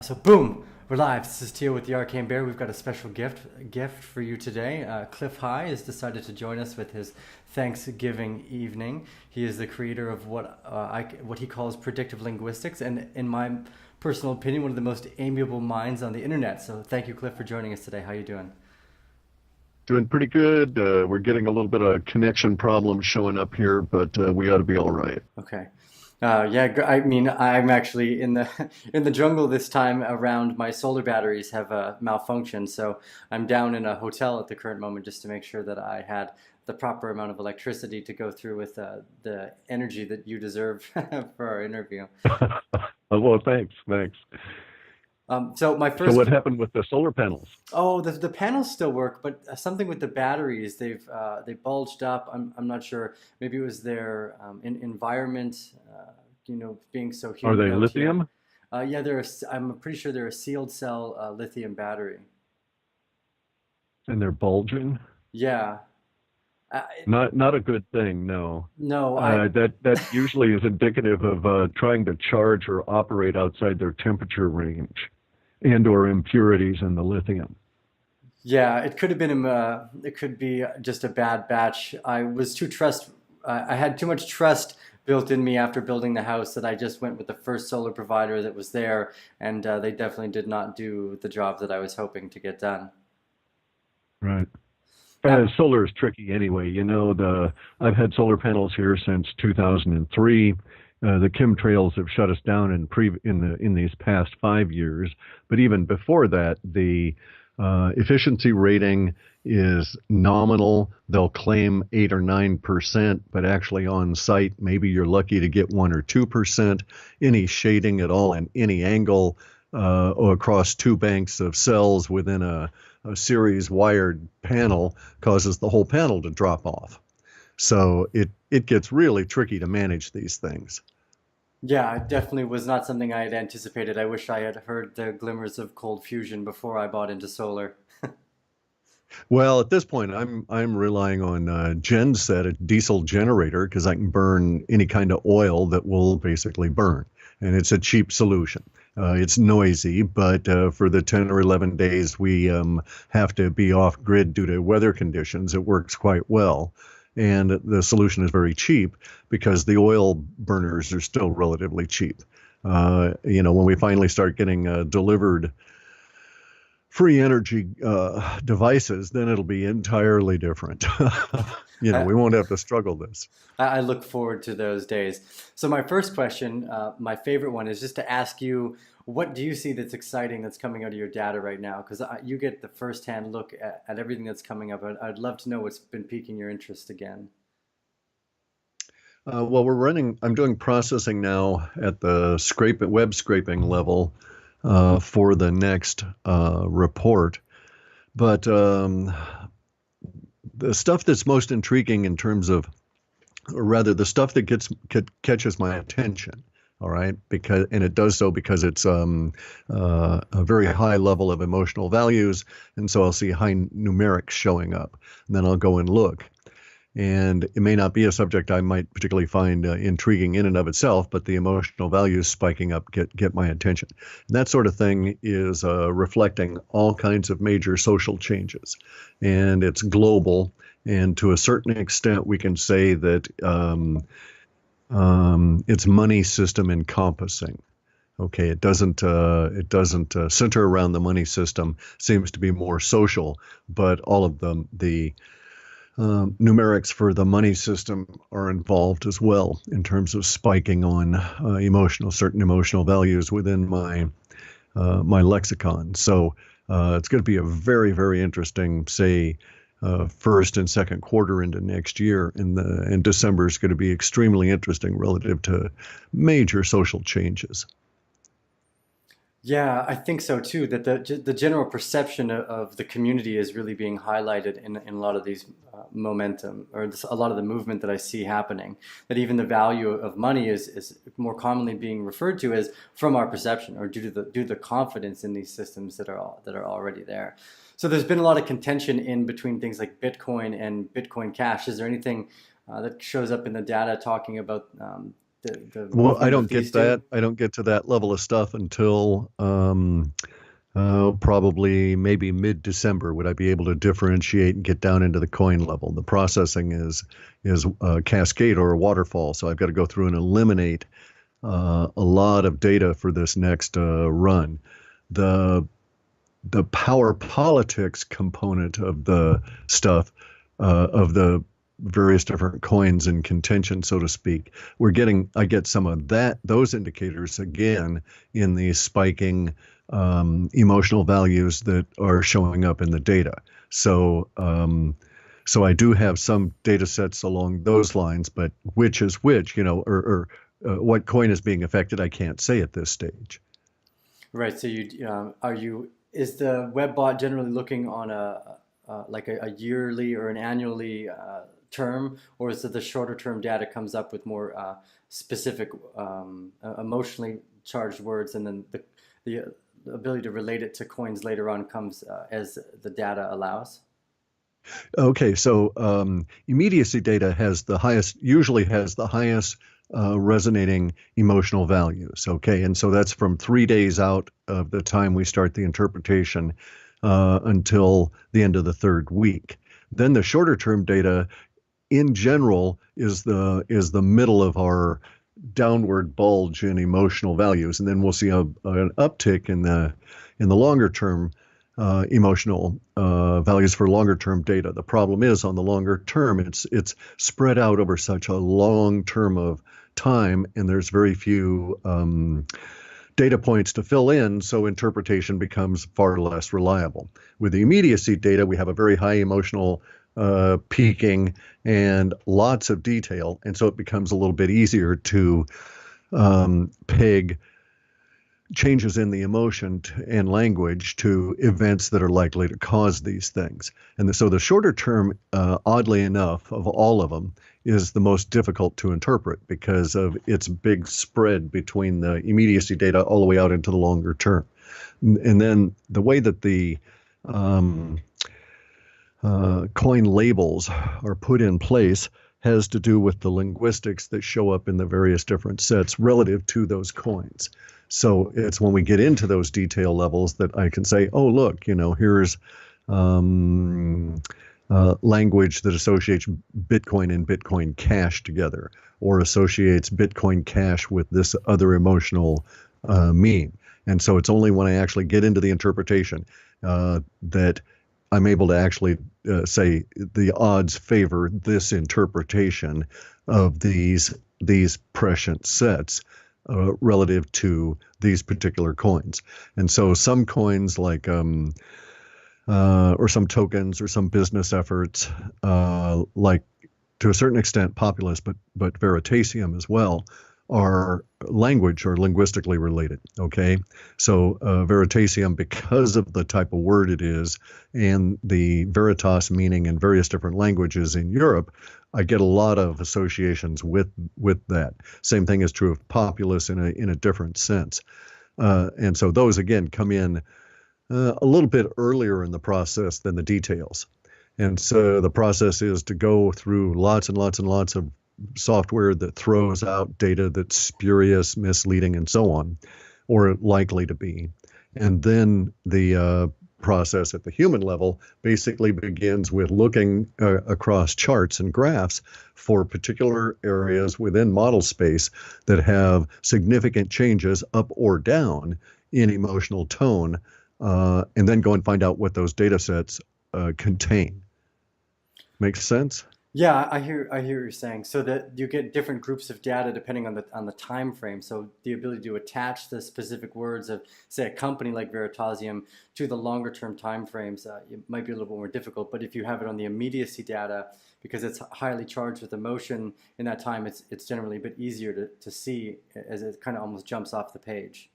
So boom, we're live. This is Tijo with the Arcane Bear. We've got a special gift for you today. Clif High has decided to join us with his Thanksgiving evening. He is the creator of what he calls predictive linguistics, and in my personal opinion, one of the most amiable minds on the internet. So thank you, Clif, for joining us today. How you doing? Doing pretty good. We're getting a little bit of connection problems showing up here, but we ought to be all right. Okay. Yeah, I mean, I'm actually in the in the jungle this time around. My solar batteries have malfunctioned, so I'm down in a hotel at the current moment just to make sure that I had the proper amount of electricity to go through with the energy that you deserve for our interview. Well, thanks. So my So first, what happened with the solar panels? oh, the panels still work, but something with the batteries, they bulged up. I'm not sure. Maybe it was their environment, being so Are humid they out here. lithium Yeah, I'm pretty sure they're a sealed cell lithium battery. and they're bulging? Yeah. Uh, Not a good thing, no. no, That usually is indicative of trying to charge or operate outside their temperature range and or impurities in the lithium. yeah, it could have been it could be just a bad batch. I had too much trust built in me after building the house that I just went with the first solar provider that was there, and they definitely did not do the job that I was hoping to get done. Right. Now, Solar is tricky anyway. I've had solar panels here since 2003. The chemtrails have shut us down in these past 5 years, but even before that, the efficiency rating is nominal. They'll claim 8 or 9%, but actually on site, maybe you're lucky to get 1 or 2%. Any shading at all in any angle or across two banks of cells within a series wired panel causes the whole panel to drop off. So it gets really tricky to manage these things. yeah, it definitely was not something I had anticipated. I wish I had heard the glimmers of cold fusion before I bought into solar. Well, at this point, I'm relying on genset, a diesel generator, because I can burn any kind of oil that will basically burn, and it's a cheap solution. It's noisy, but for the 10 or 11 days we have to be off grid due to weather conditions, it works quite well. And the solution is very cheap because the oil burners are still relatively cheap. When we finally start getting delivered free energy devices, then it'll be entirely different. I, We won't have to struggle this. I look forward to those days. So my first question, my favorite one, is just to ask you, what do you see that's exciting that's coming out of your data right now? Because you get the firsthand look at everything that's coming up. I'd love to know what's been piquing your interest again. Well, I'm doing processing now at the web scraping level for the next report. But the stuff that's most intriguing in terms of, or rather, the stuff that catches my attention. All right, and it does so because it's a very high level of emotional values, and so I'll see high numerics showing up, and then I'll go and look. And it may not be a subject I might particularly find intriguing in and of itself, but the emotional values spiking up get my attention. And that sort of thing is reflecting all kinds of major social changes, and it's global. And to a certain extent, we can say that it's money system encompassing. Okay, it doesn't center around the money system. Seems to be more social, but all of the numerics for the money system are involved as well in terms of spiking on certain emotional values within my lexicon. So it's going to be a very, very interesting, say, first and second quarter into next year, and December is going to be extremely interesting relative to major social changes. Yeah, I think so too. That the general perception of the community is really being highlighted in a lot of these momentum, or a lot of the movement that I see happening. That even the value of money is more commonly being referred to as from our perception, or due to the confidence in these systems that are already there. So there's been a lot of contention in between things like Bitcoin and Bitcoin Cash. Is there anything that shows up in the data talking about the Well, I movement of don't these get that. two? I don't get to that level of stuff until probably maybe mid-December would I be able to differentiate and get down into the coin level. The processing is cascade or a waterfall, so I've got to go through and eliminate a lot of data for this next run. The the power politics component of the stuff, of the various different coins in contention, so to speak. I get some of those indicators again in the spiking emotional values that are showing up in the data. So I do have some data sets along those lines, but which is which, or what coin is being affected, I can't say at this stage. Right. So is the web bot generally looking on a yearly or an annually term, or is it the shorter term data comes up with more specific emotionally charged words, and then the ability to relate it to coins later on comes as the data allows? Okay, so immediacy data usually has the highest resonating emotional values. Okay, and so that's from 3 days out of the time we start the interpretation until the end of the third week. Then the shorter term data, in general, is the middle of our downward bulge in emotional values, and then we'll see an uptick in the longer term emotional values for longer term data. The problem is on the longer term, it's spread out over such a long term of time, and there's very few data points to fill in, so interpretation becomes far less reliable. With the immediacy data, we have a very high emotional peaking and lots of detail, and so it becomes a little bit easier to peg changes in the emotion and language to events that are likely to cause these things. And so the shorter term, oddly enough, of all of them, is the most difficult to interpret because of its big spread between the immediacy data all the way out into the longer term. And then the way that the coin labels are put in place has to do with the linguistics that show up in the various different sets relative to those coins. So it's when we get into those detail levels that I can say, oh, look, here's language that associates Bitcoin and Bitcoin Cash together, or associates Bitcoin Cash with this other emotional meme. And so it's only when I actually get into the interpretation that I'm able to actually say the odds favor this interpretation of these prescient sets relative to these particular coins. And so some coins like or some tokens or some business efforts, like to a certain extent Populous, but Veritasium as well, are language or linguistically related. Okay, so Veritasium, because of the type of word it is and the veritas meaning in various different languages in Europe, I get a lot of associations with that. Same thing is true of Populous in a different sense. And so those again come in a little bit earlier in the process than the details. And so the process is to go through lots and lots and lots of software that throws out data that's spurious, misleading, and so on, or likely to be. And then the process at the human level basically begins with looking across charts and graphs for particular areas within model space that have significant changes up or down in emotional tone, and then go and find out what those data sets contain. Makes sense? Yeah, I hear what you're saying. So that you get different groups of data depending on the time frame. So the ability to attach the specific words of, say, a company like Veritasium to the longer term time frames, it might be a little bit more difficult. But if you have it on the immediacy data, because it's highly charged with emotion in that time, it's generally a bit easier to see as it kind of almost jumps off the page.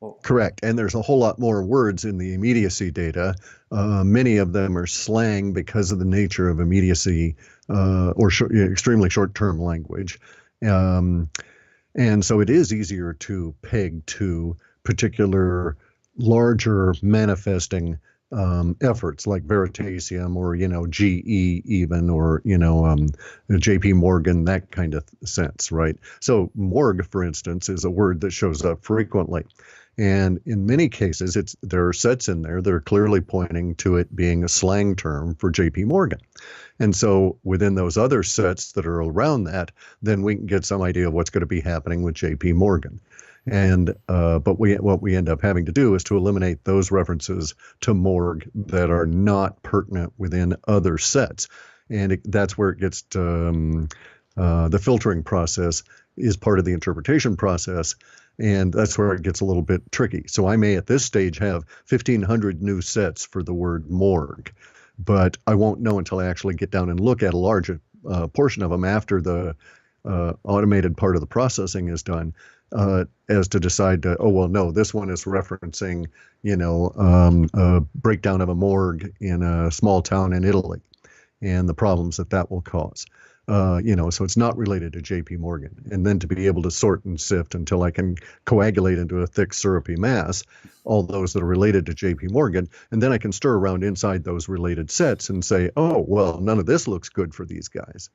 Well, Correct. And there's a whole lot more words in the immediacy data. Many of them are slang because of the nature of immediacy or extremely short-term language. And so it is easier to peg to particular larger manifesting efforts like Veritasium or, GE even, or, JP Morgan, that kind of sense, right? So morgue, for instance, is a word that shows up frequently. And in many cases, there are sets in there that are clearly pointing to it being a slang term for JP Morgan. And so within those other sets that are around that, then we can get some idea of what's going to be happening with JP Morgan. And but what we end up having to do is to eliminate those references to morgue that are not pertinent within other sets. And that's where it gets to, the filtering process is part of the interpretation process. And that's where it gets a little bit tricky. So I may at this stage have 1,500 new sets for the word morgue, but I won't know until I actually get down and look at a large portion of them after the automated part of the processing is done, as to decide oh, well, no, this one is referencing, a breakdown of a morgue in a small town in Italy and the problems that will cause. So it's not related to JP Morgan. And then to be able to sort and sift until I can coagulate into a thick syrupy mass, all those that are related to JP Morgan, and then I can stir around inside those related sets and say, oh, well, none of this looks good for these guys.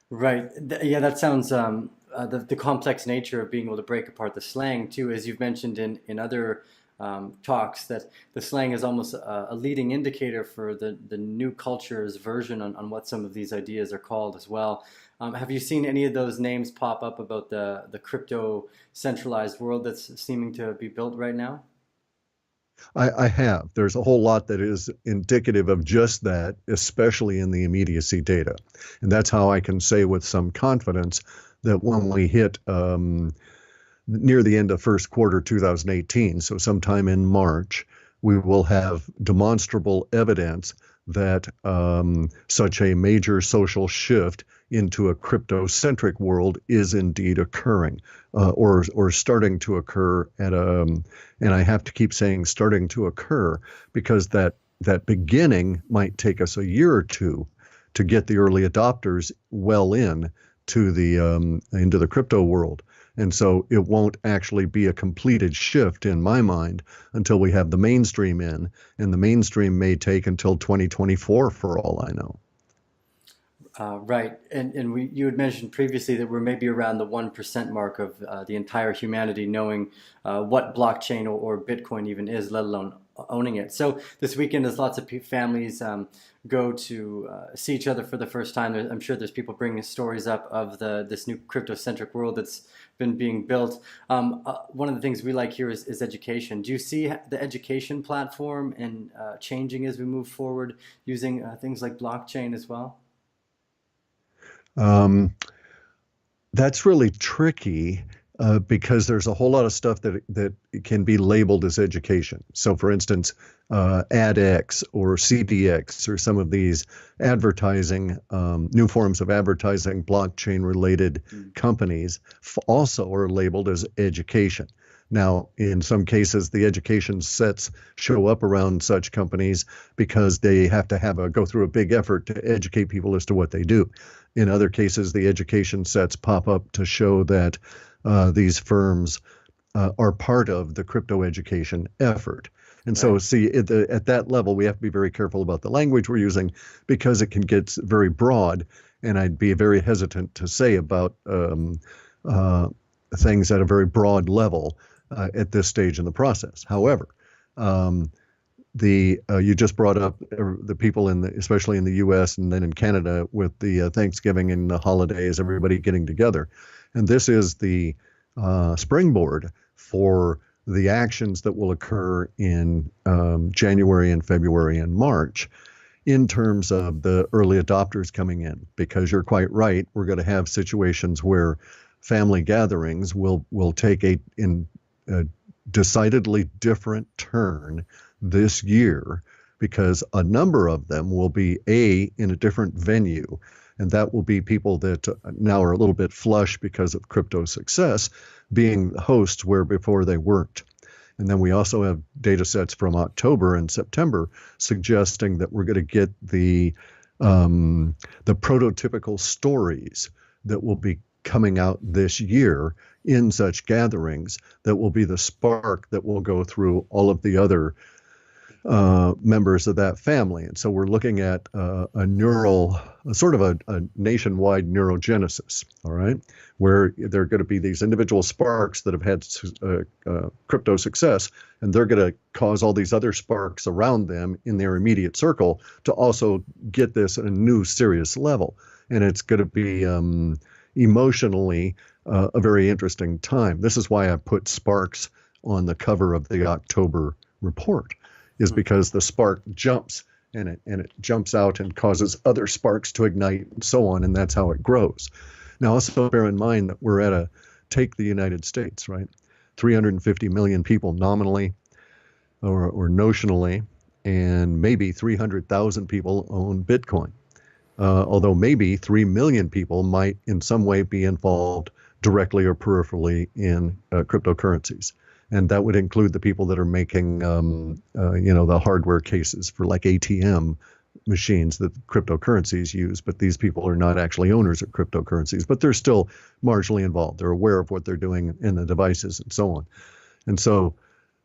Right. Yeah, that sounds the complex nature of being able to break apart the slang too, as you've mentioned in other talks, that the slang is almost a leading indicator for the new culture's version on what some of these ideas are called as well. Have you seen any of those names pop up about the crypto centralized world that's seeming to be built right now? I have. There's a whole lot that is indicative of just that, especially in the immediacy data. And that's how I can say with some confidence that when we hit near the end of first quarter 2018, so sometime in March, we will have demonstrable evidence that such a major social shift into a crypto-centric world is indeed occurring, or starting to occur and I have to keep saying starting to occur, because that beginning might take us a year or two to get the early adopters well in to into the crypto world. And so it won't actually be a completed shift in my mind until we have the mainstream in, and the mainstream may take until 2024 for all I know. Right. And you had mentioned previously that we're maybe around the 1% mark of the entire humanity knowing what blockchain or Bitcoin even is, let alone owning it. So this weekend, as lots of families go to see each other for the first time, I'm sure there's people bringing stories up of this new crypto-centric world that's been being built. One of the things we like here is education. Do you see the education platform and changing as we move forward using things like blockchain as well? That's really tricky because there's a whole lot of stuff that can be labeled as education. So, for instance, AdX or CDX or some of these advertising, new forms of advertising, blockchain-related companies also are labeled as education. Now, in some cases, the education sets show up around such companies because they have to go through a big effort to educate people as to what they do. In other cases, the education sets pop up to show that these firms are part of the crypto education effort. And so, see, at that level, we have to be very careful about the language we're using because it can get very broad. And I'd be very hesitant to say about things at a very broad level at this stage in the process. However, you just brought up the people especially in the U.S. and then in Canada with the Thanksgiving and the holidays, everybody getting together, and this is the springboard for the actions that will occur in January and February and March in terms of the early adopters coming in. Because you're quite right, we're going to have situations where family gatherings will take a decidedly different turn this year, because a number of them will be in a different venue, and that will be people that now are a little bit flush because of crypto success being hosts where before they weren't. And then we also have data sets from October and September suggesting that we're going to get the prototypical stories that will be coming out this year in such gatherings that will be the spark that will go through all of the other members of that family. And so we're looking at a sort of a nationwide neurogenesis, all right, where there are going to be these individual sparks that have had crypto success, and they're going to cause all these other sparks around them in their immediate circle to also get this at a new serious level. And it's going to be emotionally a very interesting time. This is why I put sparks on the cover of the October report, is because the spark jumps and it jumps out and causes other sparks to ignite and so on, and that's how it grows. Now, also bear in mind that we're take the United States, right? 350 million people nominally or notionally, and maybe 300,000 people own Bitcoin. Although maybe 3 million people might in some way be involved directly or peripherally in cryptocurrencies. And that would include the people that are making, the hardware cases for like ATM machines that cryptocurrencies use. But these people are not actually owners of cryptocurrencies, but they're still marginally involved. They're aware of what they're doing in the devices and so on. And so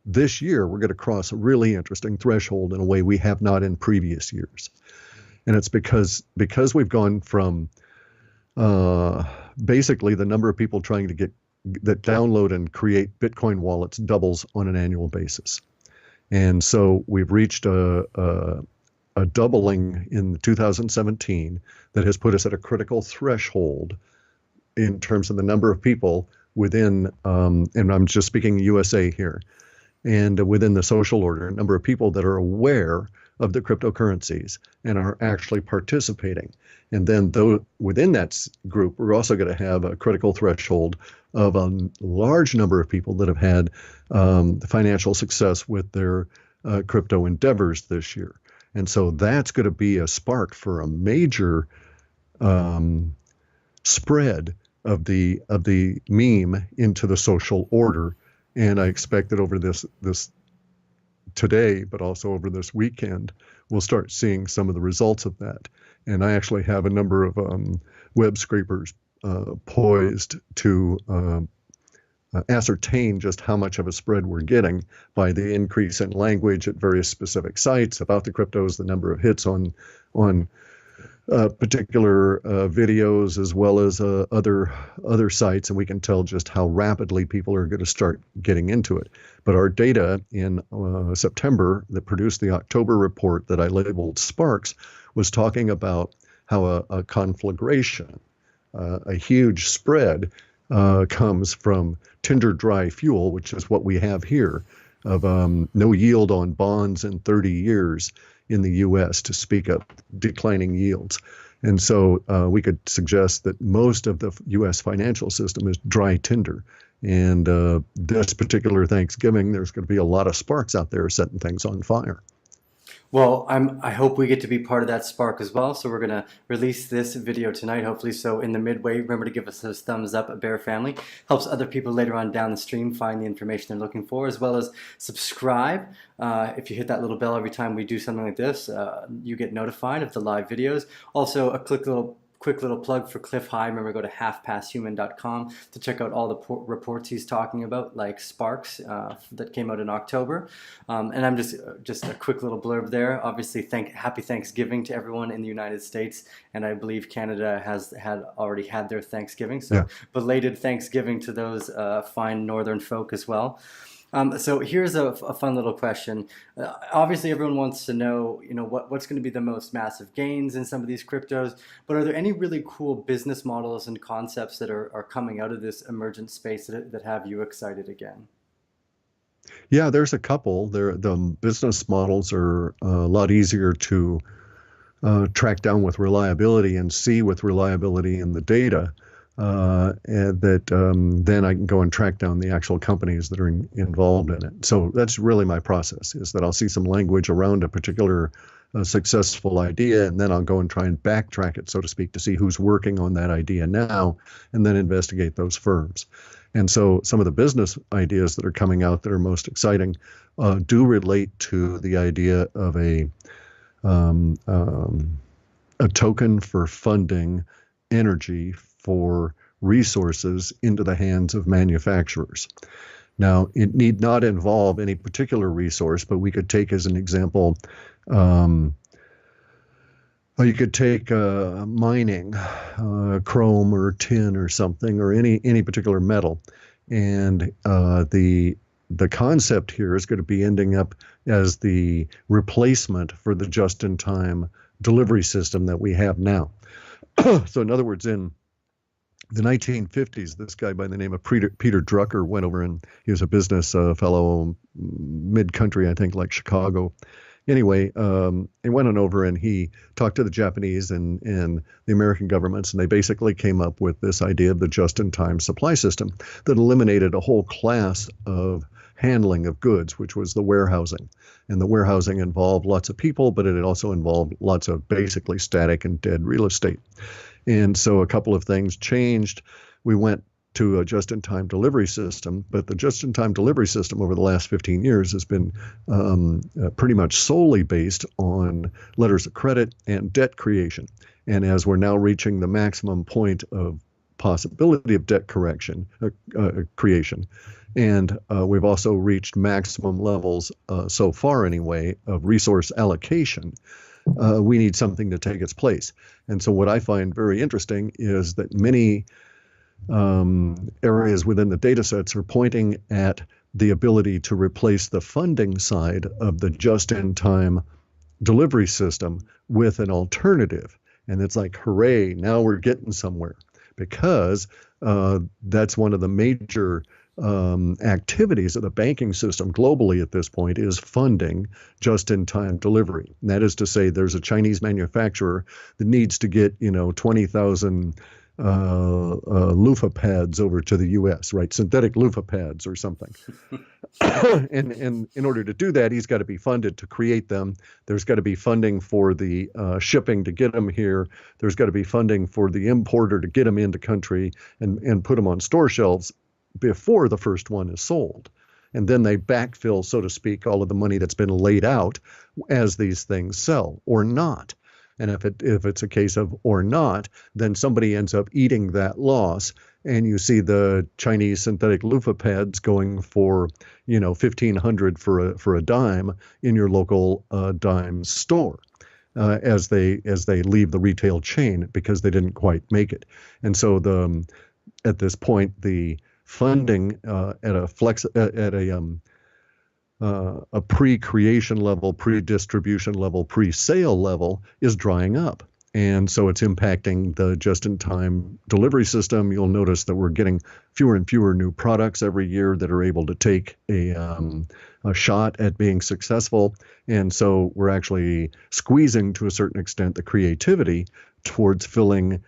this year, we're going to cross a really interesting threshold in a way we have not in previous years. And it's because we've gone from basically the number of people trying to get that download and create Bitcoin wallets doubles on an annual basis. And so we've reached a doubling in 2017 that has put us at a critical threshold in terms of the number of people within, and I'm just speaking USA here, and within the social order, a number of people that are aware of the cryptocurrencies and are actually participating. And then within that group, we're also going to have a critical threshold of a large number of people that have had financial success with their crypto endeavors this year. And so that's going to be a spark for a major spread of the meme into the social order. And I expect that over this today, but also over this weekend, we'll start seeing some of the results of that. And I actually have a number of web scrapers poised to ascertain just how much of a spread we're getting by the increase in language at various specific sites about the cryptos, the number of hits on particular videos, as well as other sites, and we can tell just how rapidly people are going to start getting into it. But our data in September that produced the October report that I labeled Sparks was talking about how a conflagration, a huge spread, comes from tinder dry fuel, which is what we have here, of no yield on bonds in 30 years in the U.S. to speak of declining yields. And so we could suggest that most of the U.S. financial system is dry tinder. And this particular Thanksgiving, there's going to be a lot of sparks out there setting things on fire. Well, I hope we get to be part of that spark as well. So we're going to release this video tonight, hopefully. So in the midway, remember to give us those thumbs up at Bear Family. Helps other people later on down the stream find the information they're looking for, as well as subscribe. If you hit that little bell every time we do something like this, you get notified of the live videos. Also, a quick little plug for Clif High. Remember, go to halfpasthuman.com to check out all the reports he's talking about, like Sparks that came out in October. And I'm just a quick little blurb there. Obviously, happy Thanksgiving to everyone in the United States, and I believe Canada has already had their Thanksgiving. So belated Thanksgiving to those fine northern folk as well. So here's a fun little question. Obviously, everyone wants to know, what's going to be the most massive gains in some of these cryptos. But are there any really cool business models and concepts that are coming out of this emergent space that have you excited again? Yeah, there's a couple. The business models are a lot easier to track down with reliability and see with reliability in the data. And that then I can go and track down the actual companies that are involved in it. So that's really my process, is that I'll see some language around a particular successful idea, and then I'll go and try and backtrack it, so to speak, to see who's working on that idea now, and then investigate those firms. And so some of the business ideas that are coming out that are most exciting do relate to the idea of a token for funding energy for resources into the hands of manufacturers. Now, it need not involve any particular resource, but we could take as an example, um, well, you could take mining, chrome or tin or something, or any particular metal, and the concept here is going to be ending up as the replacement for the just-in-time delivery system that we have now. So, in other words, in the 1950s, this guy by the name of Peter Drucker went over, and he was a business fellow, mid-country, I think, like Chicago. Anyway, he went on over and he talked to the Japanese and the American governments, and they basically came up with this idea of the just-in-time supply system that eliminated a whole class of handling of goods, which was the warehousing. And the warehousing involved lots of people, but it also involved lots of basically static and dead real estate. And so a couple of things changed. We went to a just-in-time delivery system, but the just-in-time delivery system over the last 15 years has been pretty much solely based on letters of credit and debt creation. And as we're now reaching the maximum point of possibility of debt creation, and we've also reached maximum levels, so far anyway, of resource allocation, we need something to take its place. And so what I find very interesting is that many areas within the data sets are pointing at the ability to replace the funding side of the just-in-time delivery system with an alternative. And it's like, hooray, now we're getting somewhere, because that's one of the major activities of the banking system globally at this point is funding just-in-time delivery. And that is to say, there's a Chinese manufacturer that needs to get 20,000 loofah pads over to the U.S., right? Synthetic loofah pads or something. and in order to do that, he's got to be funded to create them. There's got to be funding for the shipping to get them here. There's got to be funding for the importer to get them into country and put them on store shelves before the first one is sold. And then they backfill, so to speak, all of the money that's been laid out as these things sell or not. And if it's a case of or not, then somebody ends up eating that loss. And you see the Chinese synthetic loofah pads going for, $1,500 for a dime in your local dime store, as they leave the retail chain because they didn't quite make it. And so at this point, the funding at a pre-creation level, pre-distribution level, pre-sale level is drying up. And so it's impacting the just-in-time delivery system. You'll notice that we're getting fewer and fewer new products every year that are able to take a shot at being successful. And so we're actually squeezing, to a certain extent, the creativity towards filling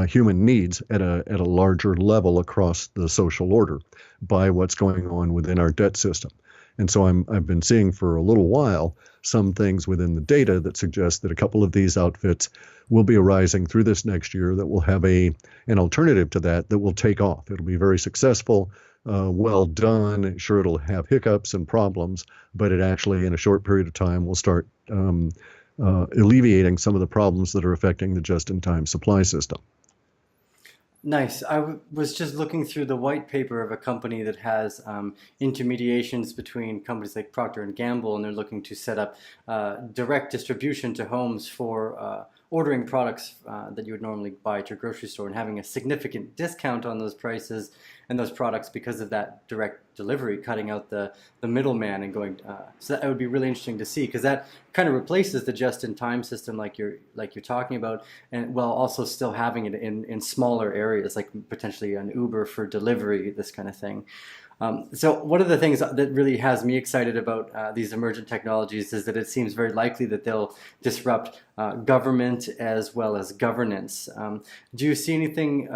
human needs at a larger level across the social order by what's going on within our debt system. And so I've been seeing for a little while some things within the data that suggest that a couple of these outfits will be arising through this next year that will have an alternative to that will take off. It'll be very successful, well done. Sure, it'll have hiccups and problems, but it actually, in a short period of time, will start alleviating some of the problems that are affecting the just-in-time supply system. Nice. Was just looking through the white paper of a company that has intermediations between companies like Procter and Gamble, and they're looking to set up direct distribution to homes for ordering products that you would normally buy at your grocery store and having a significant discount on those prices and those products because of that direct delivery, cutting out the middleman and going. So that would be really interesting to see, because that kind of replaces the just-in-time system like you're talking about, and while also still having it in smaller areas, like potentially an Uber for delivery, this kind of thing. So one of the things that really has me excited about these emergent technologies is that it seems very likely that they'll disrupt government as well as governance. Do you see anything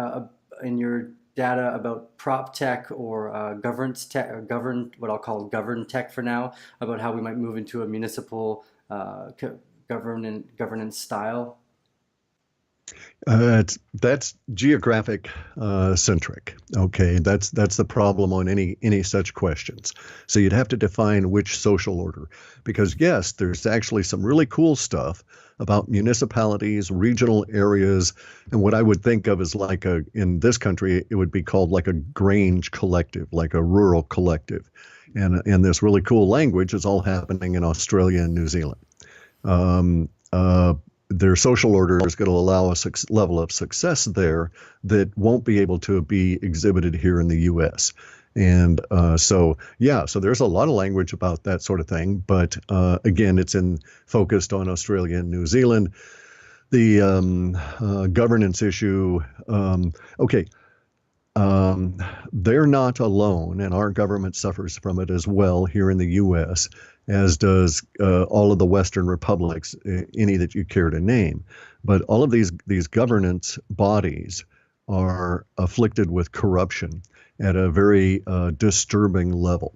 in your data about prop tech or governance tech, or what I'll call govern tech for now, about how we might move into a municipal governance style? That's geographic centric. Okay, that's the problem on any such questions. So you'd have to define which social order, because yes, there's actually some really cool stuff about municipalities, regional areas, and what I would think of as like in this country, it would be called like a grange collective, like a rural collective, and this really cool language is all happening in Australia and New Zealand. Um, uh, their social order is going to allow a level of success there that won't be able to be exhibited here in the U.S. And so there's a lot of language about that sort of thing. But again, it's focused on Australia and New Zealand. The governance issue, okay, they're not alone, and our government suffers from it as well here in the U.S., as does all of the Western republics, any that you care to name. But all of these governance bodies are afflicted with corruption at a very disturbing level.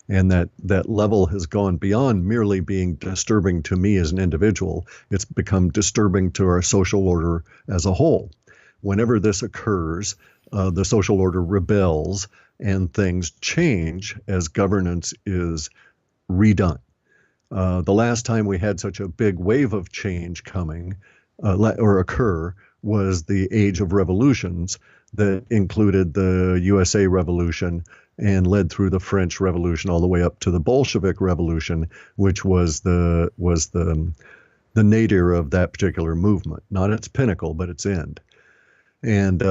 And that level has gone beyond merely being disturbing to me as an individual. It's become disturbing to our social order as a whole. Whenever this occurs, the social order rebels and things change as governance is redone. The last time we had such a big wave of change coming or occur was the age of revolutions that included the USA Revolution and led through the French Revolution all the way up to the Bolshevik Revolution, which was the nadir of that particular movement, not its pinnacle, but its end. And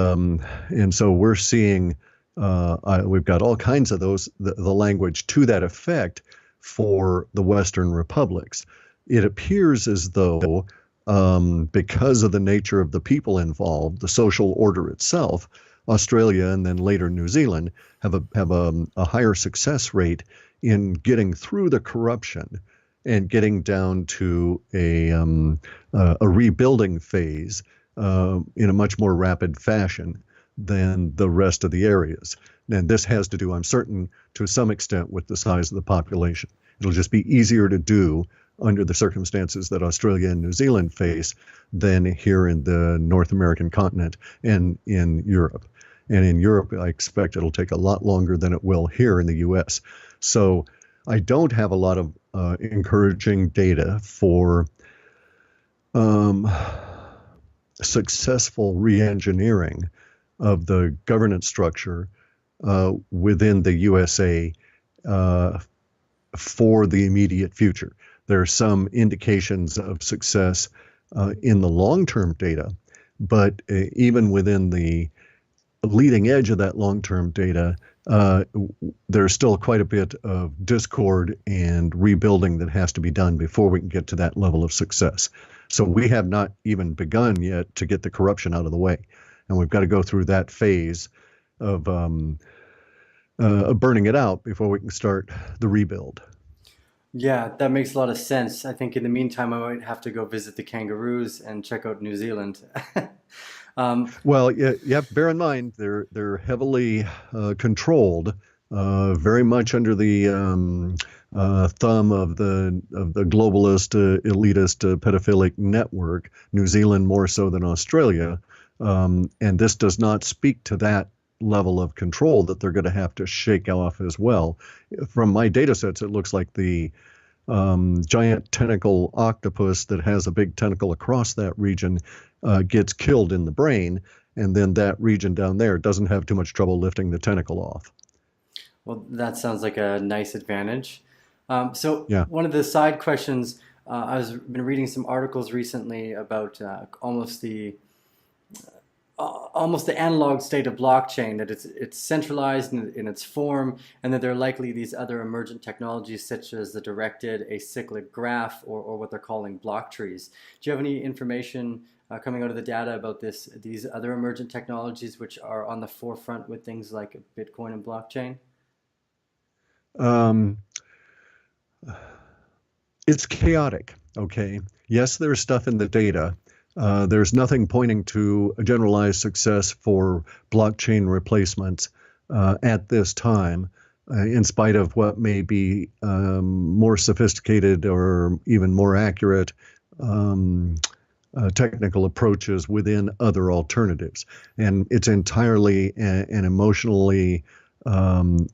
so we're seeing we've got all kinds of the language to that effect for the Western republics. It appears as though because of the nature of the people involved, the social order itself, Australia and then later New Zealand have a higher success rate in getting through the corruption and getting down to a rebuilding phase in a much more rapid fashion than the rest of the areas. And this has to do, I'm certain, to some extent with the size of the population. It'll just be easier to do under the circumstances that Australia and New Zealand face than here in the North American continent and in Europe. And in Europe, I expect it'll take a lot longer than it will here in the U.S. So I don't have a lot of encouraging data for successful re-engineering of the governance structure within the USA for the immediate future. There are some indications of success in the long-term data, but even within the leading edge of that long-term data, there's still quite a bit of discord and rebuilding that has to be done before we can get to that level of success. So we have not even begun yet to get the corruption out of the way. And we've got to go through that phase of burning it out before we can start the rebuild. Yeah, that makes a lot of sense. I think in the meantime, I might have to go visit the kangaroos and check out New Zealand. Well, yeah, bear in mind they're heavily controlled, very much under the thumb of the globalist, elitist, pedophilic network. New Zealand more so than Australia, and this does not speak to that level of control that they're going to have to shake off as well. From my data sets, it looks like the giant tentacle octopus that has a big tentacle across that region gets killed in the brain, and then that region down there doesn't have too much trouble lifting the tentacle off. Well, that sounds like a nice advantage. So Yeah. one of the side questions, I've been reading some articles recently about almost the analog state of blockchain, that it's centralized in its form, and that there are likely these other emergent technologies such as the directed acyclic graph or what they're calling block trees. Do you have any information coming out of the data about these other emergent technologies which are on the forefront with things like Bitcoin and blockchain? It's chaotic, okay? Yes, there's stuff in the data. There's nothing pointing to a generalized success for blockchain replacements at this time, in spite of what may be more sophisticated or even more accurate technical approaches within other alternatives, and it's entirely and emotionally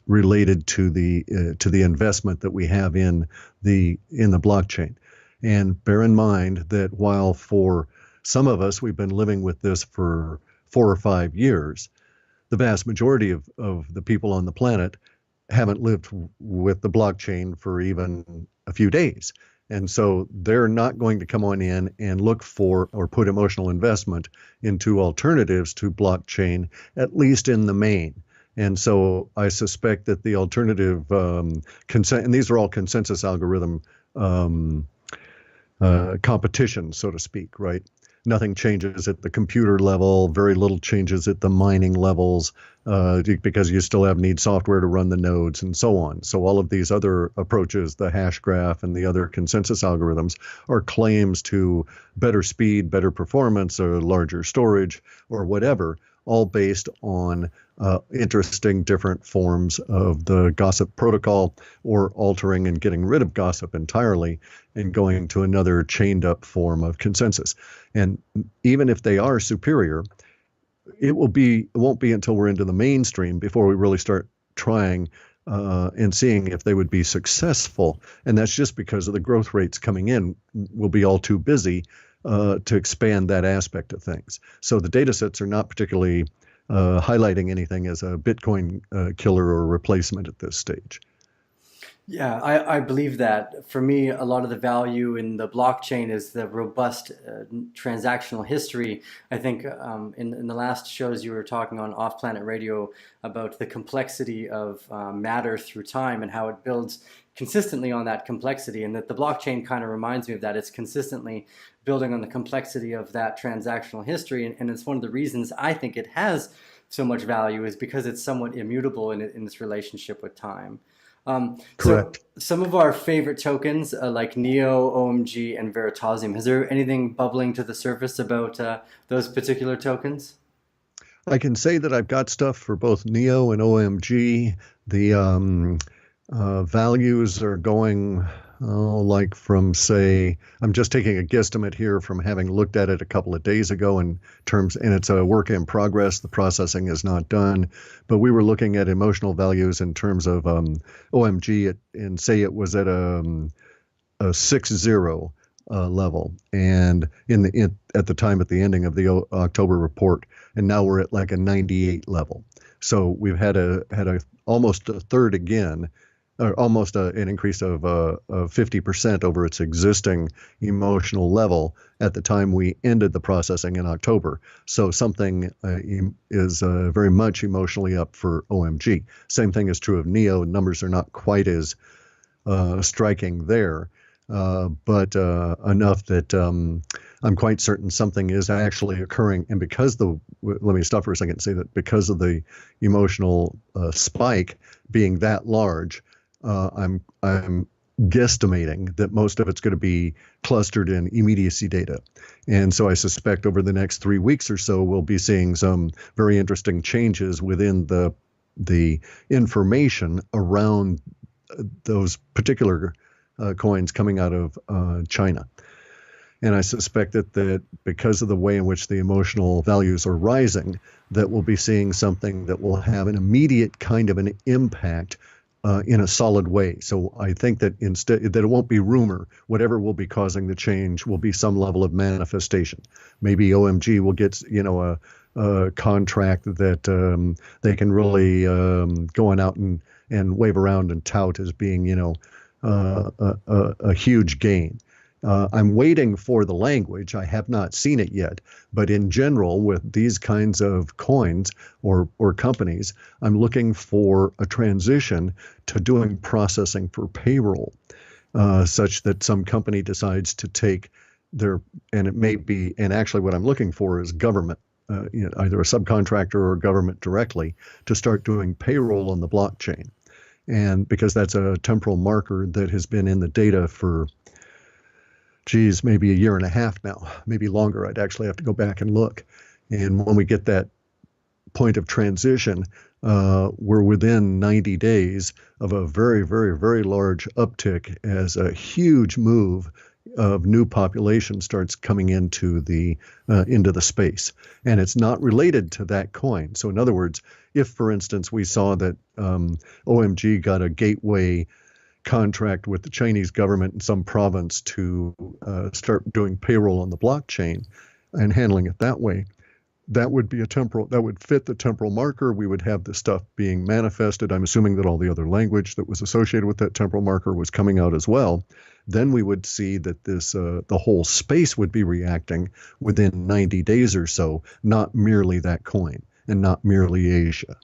related to the investment that we have in the blockchain. And bear in mind that while for some of us we've been living with this for 4 or 5 years, the vast majority of the people on the planet haven't lived with the blockchain for even a few days. And so they're not going to come on in and look for or put emotional investment into alternatives to blockchain, at least in the main. And so I suspect that the alternative consent, and these are all consensus algorithm competition, so to speak, right? Nothing changes at the computer level, very little changes at the mining levels, because you still need software to run the nodes and so on. So all of these other approaches, the hash graph and the other consensus algorithms, are claims to better speed, better performance, or larger storage, or whatever, all based on interesting different forms of the gossip protocol, or altering and getting rid of gossip entirely and going to another chained up form of consensus. And even if they are superior, it won't be until we're into the mainstream before we really start trying and seeing if they would be successful. And that's just because of the growth rates coming in. We'll be all too busy to expand that aspect of things. So the data sets are not particularly highlighting anything as a Bitcoin killer or replacement at this stage. Yeah, I believe that. For me, a lot of the value in the blockchain is the robust transactional history. I think in the last shows you were talking on Off Planet Radio about the complexity of matter through time and how it builds consistently on that complexity, and that the blockchain kind of reminds me of that. It's consistently building on the complexity of that transactional history, and it's one of the reasons I think it has so much value is because it's somewhat immutable in its relationship with time. Correct. So some of our favorite tokens like Neo, OMG, and Veritasium. Is there anything bubbling to the surface about those particular tokens? I can say that I've got stuff for both Neo and OMG. The values are going like from, say, I'm just taking a guesstimate here from having looked at it a couple of days ago and it's a work in progress. The processing is not done, but we were looking at emotional values in terms of OMG and say it was at a 6.0 level, and at the time at the ending of the October report, and now we're at like a 98 level. So we've had almost a third again, or almost an increase of 50% over its existing emotional level at the time we ended the processing in October. So something is very much emotionally up for OMG. Same thing is true of Neo. Numbers are not quite as striking there, but enough that I'm quite certain something is actually occurring. And let me stop for a second and say that because of the emotional spike being that large, I'm guesstimating that most of it's going to be clustered in immediacy data. And so I suspect over the next 3 weeks or so, we'll be seeing some very interesting changes within the information around those particular coins coming out of China. And I suspect that because of the way in which the emotional values are rising, that we'll be seeing something that will have an immediate kind of an impact in a solid way. So I think that instead that it won't be rumor. Whatever will be causing the change will be some level of manifestation. Maybe OMG will get a contract that they can really go on out and wave around and tout as being a huge gain. I'm waiting for the language. I have not seen it yet. But in general, with these kinds of coins or companies, I'm looking for a transition to doing processing for payroll, such that some company decides to take and it may be, and actually what I'm looking for is government, either a subcontractor or government directly, to start doing payroll on the blockchain. And because that's a temporal marker that has been in the data for maybe a year and a half now, maybe longer. I'd actually have to go back and look. And when we get that point of transition, we're within 90 days of a very, very, very large uptick as a huge move of new population starts coming into the space, and it's not related to that coin. So in other words, if for instance we saw that OMG got a gateway contract with the Chinese government in some province to start doing payroll on the blockchain and handling it that way, that would fit the temporal marker. We would have the stuff being manifested. I'm assuming that all the other language that was associated with that temporal marker was coming out as well. Then we would see that the whole space would be reacting within 90 days or so, not merely that coin and not merely Asia.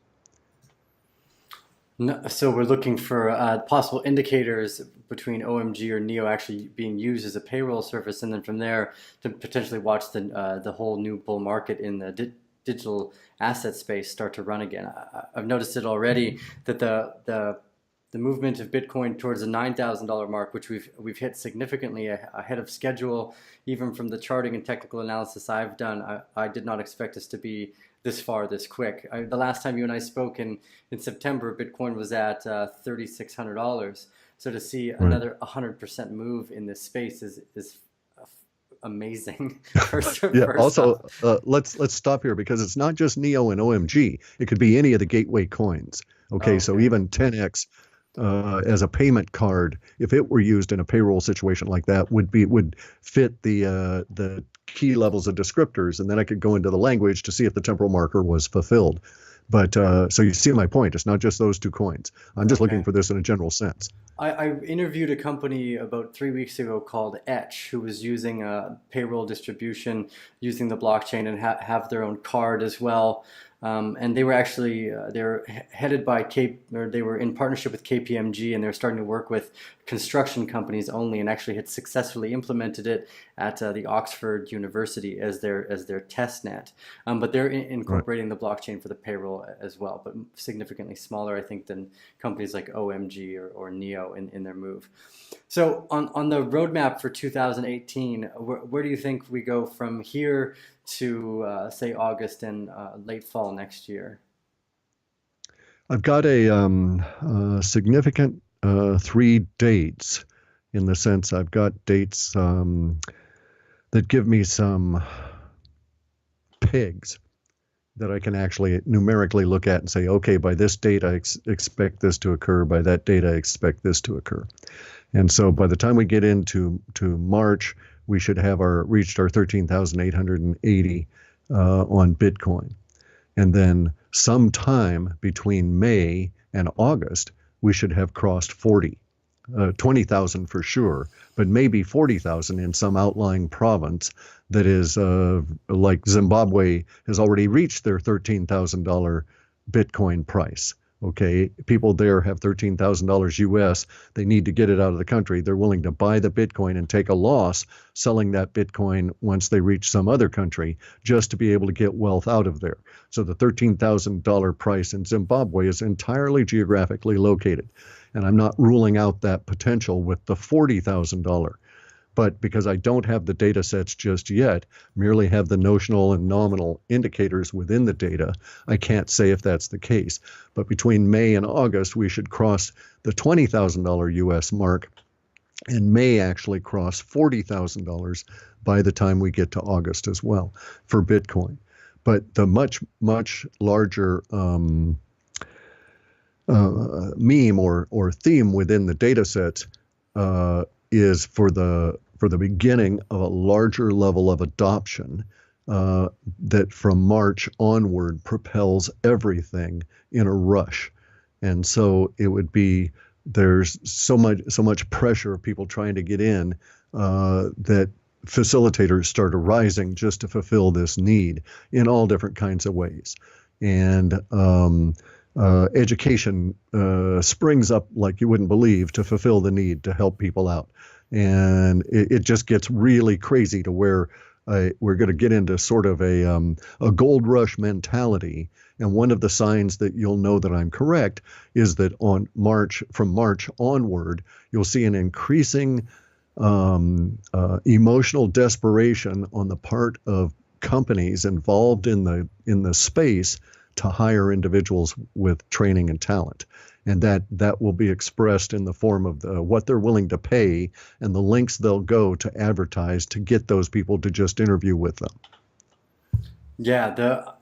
No, so we're looking for possible indicators between OMG or NEO actually being used as a payroll service, and then from there to potentially watch the whole new bull market in the digital asset space start to run again. I've noticed it already that the movement of Bitcoin towards the $9,000 mark, which we've hit significantly ahead of schedule, even from the charting and technical analysis I've done. I did not expect us to be this far, this quick. The last time you and I spoke in September, Bitcoin was at $3,600. So to see another 100% move in this space is amazing. Also, let's stop here, because it's not just NEO and OMG. It could be any of the gateway coins. Okay. So even 10x as a payment card, if it were used in a payroll situation like that, would fit the key levels of descriptors, and then I could go into the language to see if the temporal marker was fulfilled. But so you see my point. It's not just those two coins. I'm just looking for this in a general sense. I interviewed a company about 3 weeks ago called Etch, who was using a payroll distribution using the blockchain and have their own card as well. And they were actually they're headed by they were in partnership with KPMG, and they're starting to work with construction companies only, and actually had successfully implemented it at the Oxford University as their test net. But they're incorporating the blockchain for the payroll as well, but significantly smaller, I think, than companies like OMG or NEO in their move. So on the roadmap for 2018, where do you think we go from here to say August and late fall next year? I've got a significant 3 dates, in the sense I've got dates that give me some pegs that I can actually numerically look at and say, okay, by this date I expect this to occur, by that date I expect this to occur. And so by the time we get into March, we should have reached our 13,880 on Bitcoin. And then sometime between May and August, we should have crossed 20,000 for sure, but maybe 40,000 in some outlying province that is like Zimbabwe has already reached their $13,000 Bitcoin price. Okay, people there have $13,000 US. They need to get it out of the country. They're willing to buy the Bitcoin and take a loss selling that Bitcoin once they reach some other country, just to be able to get wealth out of there. So the $13,000 price in Zimbabwe is entirely geographically located. And I'm not ruling out that potential with the $40,000. But because I don't have the data sets just yet, merely have the notional and nominal indicators within the data, I can't say if that's the case. But between May and August, we should cross the $20,000 US mark, and may actually cross $40,000 by the time we get to August as well for Bitcoin. But the much, much larger meme or theme within the data sets is for the beginning of a larger level of adoption that from March onward propels everything in a rush. And so it would be, there's so much pressure of people trying to get in that facilitators start arising just to fulfill this need in all different kinds of ways. And education springs up like you wouldn't believe to fulfill the need to help people out. And it just gets really crazy to where we're going to get into sort of a gold rush mentality. And one of the signs that you'll know that I'm correct is that from March onward, you'll see an increasing emotional desperation on the part of companies involved in the space to hire individuals with training and talent. and that will be expressed in the form of what they're willing to pay and the links they'll go to advertise to get those people to just interview with them. Yeah, the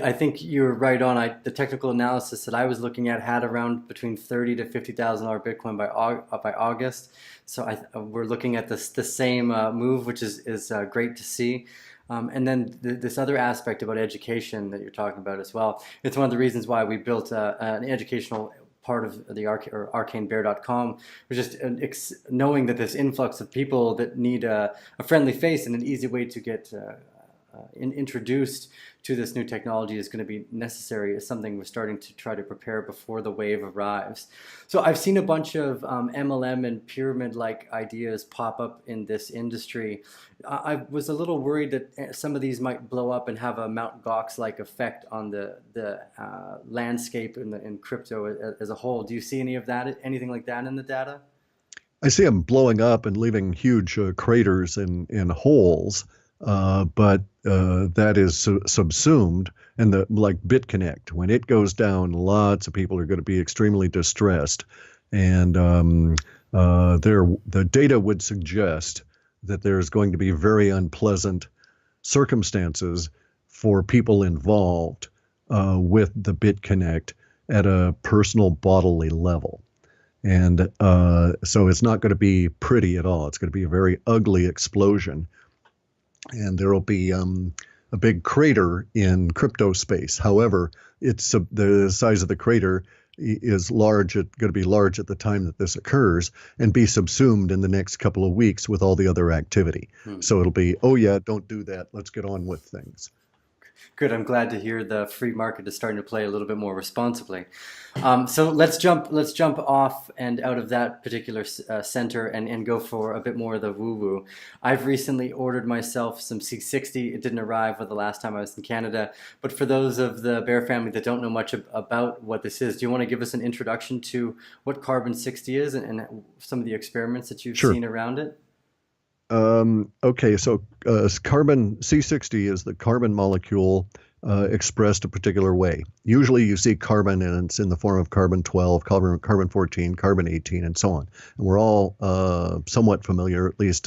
I think you're right on. The technical analysis that I was looking at had around between 30 to $50,000 Bitcoin by August. So we're looking at the same move, which is great to see. And then this other aspect about education that you're talking about as well. It's one of the reasons why we built an educational part of the arcanebear.com, was just knowing that this influx of people that need a friendly face and an easy way to get introduced to this new technology is going to be necessary is something we're starting to try to prepare before the wave arrives. So I've seen a bunch of MLM and pyramid-like ideas pop up in this industry. I was a little worried that some of these might blow up and have a Mt. Gox-like effect on the landscape in crypto as a whole. Do you see any of that, anything like that in the data? I see them blowing up and leaving huge craters and holes. But that is subsumed, and like BitConnect, when it goes down, lots of people are going to be extremely distressed, and the data would suggest that there's going to be very unpleasant circumstances for people involved with the BitConnect at a personal bodily level. And so it's not going to be pretty at all. It's going to be a very ugly explosion. And there will be a big crater in crypto space. However, the size of the crater is large. It's going to be large at the time that this occurs and be subsumed in the next couple of weeks with all the other activity. So it'll be, oh yeah, don't do that. Let's get on with things. Good. I'm glad to hear the free market is starting to play a little bit more responsibly. So let's jump off and out of that particular center and go for a bit more of the woo-woo. I've recently ordered myself some C60. It didn't arrive the last time I was in Canada. But for those of the Bear family that don't know much about what this is, do you want to give us an introduction to what carbon 60 is and some of the experiments that you've seen around it? Okay, so carbon C60 is the carbon molecule expressed a particular way. Usually you see carbon and it's in the form of carbon 12, carbon 14, carbon 18, and so on. And we're all somewhat familiar, at least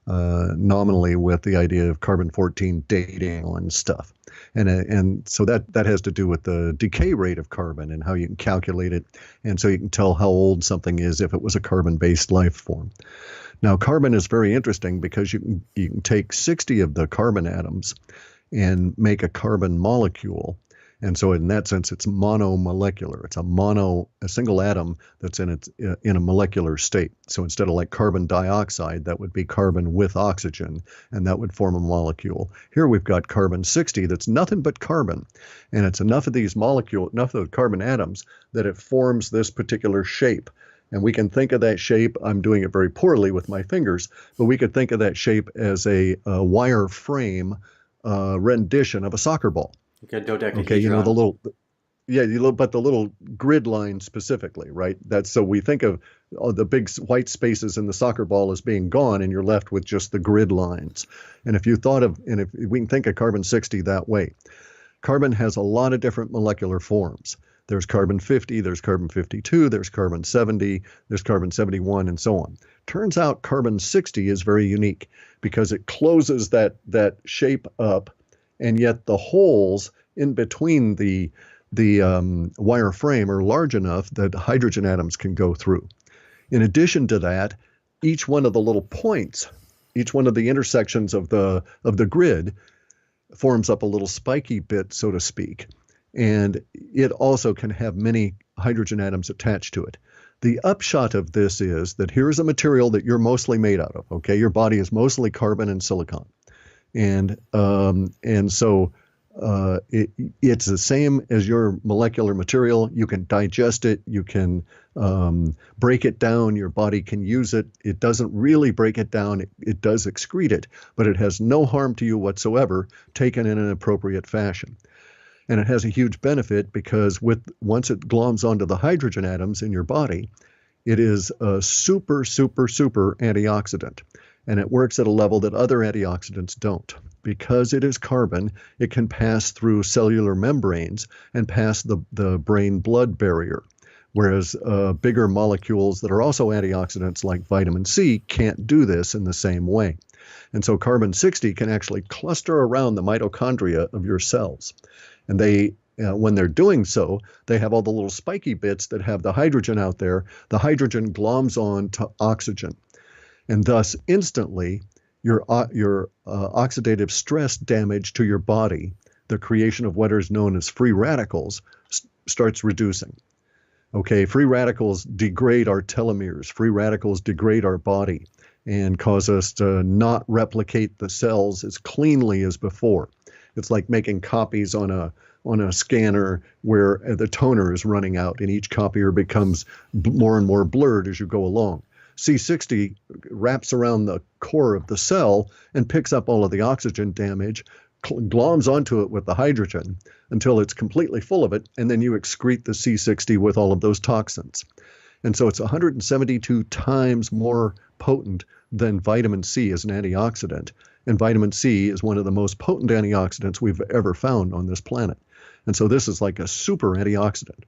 nominally, with the idea of carbon 14 dating and stuff. And so that has to do with the decay rate of carbon and how you can calculate it. And so you can tell how old something is if it was a carbon-based life form. Now, carbon is very interesting because you can take 60 of the carbon atoms and make a carbon molecule. And so in that sense, it's monomolecular. It's a single atom that's in a molecular state. So instead of like carbon dioxide, that would be carbon with oxygen, and that would form a molecule. Here we've got carbon 60 that's nothing but carbon. And it's enough of these molecules, enough of the carbon atoms that it forms this particular shape. And we can think of that shape, I'm doing it very poorly with my fingers, but we could think of that shape as a wire frame rendition of a soccer ball. Okay, dodecahedron. Okay, but the little grid line specifically, right? That's so we think of the big white spaces in the soccer ball as being gone, and you're left with just the grid lines. And if we can think of carbon 60 that way, carbon has a lot of different molecular forms. There's carbon 50, there's carbon 52, there's carbon 70, there's carbon 71, and so on. Turns out carbon 60 is very unique because it closes that shape up, and yet the holes in between the wire frame are large enough that hydrogen atoms can go through. In addition to that, each one of the little points, each one of the intersections of the grid forms up a little spiky bit, so to speak. And it also can have many hydrogen atoms attached to it. The upshot of this is that here's a material that you're mostly made out of. Okay, your body is mostly carbon and silicon, and so it's the same as your molecular material. You can digest it. You can break it down. Your body can use it. It doesn't really break it down. It does excrete it, but it has no harm to you whatsoever, taken in an appropriate fashion. And it has a huge benefit because once it gloms onto the hydrogen atoms in your body, it is a super, super, super antioxidant. And it works at a level that other antioxidants don't. Because it is carbon, it can pass through cellular membranes and pass the brain-blood barrier, whereas bigger molecules that are also antioxidants like vitamin C can't do this in the same way. And so carbon-60 can actually cluster around the mitochondria of your cells. And they, when they're doing so, they have all the little spiky bits that have the hydrogen out there. The hydrogen gloms on to oxygen. And thus, instantly, your oxidative stress damage to your body, the creation of what is known as free radicals, starts reducing. Okay, free radicals degrade our telomeres. Free radicals degrade our body and cause us to not replicate the cells as cleanly as before. It's like making copies on a scanner where the toner is running out and each copier becomes more and more blurred as you go along. C60 wraps around the core of the cell and picks up all of the oxygen damage, gloms onto it with the hydrogen until it's completely full of it, and then you excrete the C60 with all of those toxins. And so it's 172 times more potent than vitamin C as an antioxidant. And vitamin C is one of the most potent antioxidants we've ever found on this planet. And so this is like a super antioxidant.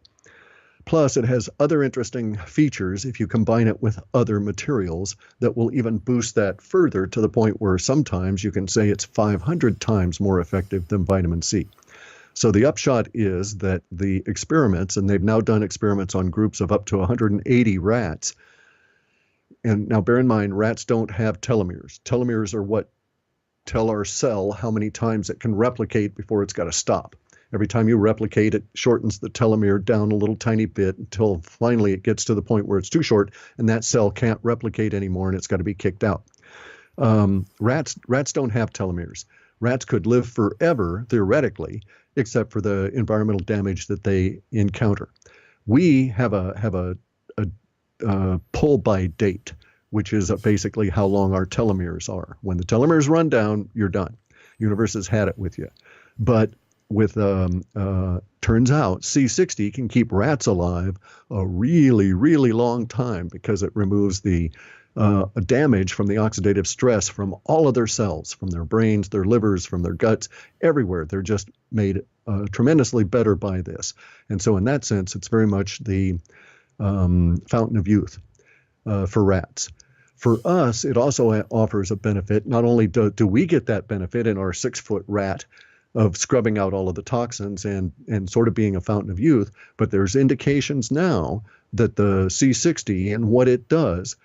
Plus, it has other interesting features if you combine it with other materials that will even boost that further to the point where sometimes you can say it's 500 times more effective than vitamin C. So the upshot is that the experiments, and they've now done experiments on groups of up to 180 rats. And now bear in mind, rats don't have telomeres. Telomeres are what tell our cell how many times it can replicate before it's got to stop. Every time you replicate, it shortens the telomere down a little tiny bit until finally it gets to the point where it's too short and that cell can't replicate anymore and it's got to be kicked out. Rats don't have telomeres. Rats could live forever, theoretically, except for the environmental damage that they encounter. We have a pull by date, which is basically how long our telomeres are. When the telomeres run down, you're done. Universe has had it with you. But with turns out C60 can keep rats alive a really, really long time because it removes the damage from the oxidative stress from all of their cells, from their brains, their livers, from their guts, everywhere. They're just made tremendously better by this. And so in that sense, it's very much the fountain of youth for rats. For us, it also offers a benefit. Not only do we get that benefit in our 6-foot rat of scrubbing out all of the toxins and sort of being a fountain of youth, but there's indications now that the C60 and what it does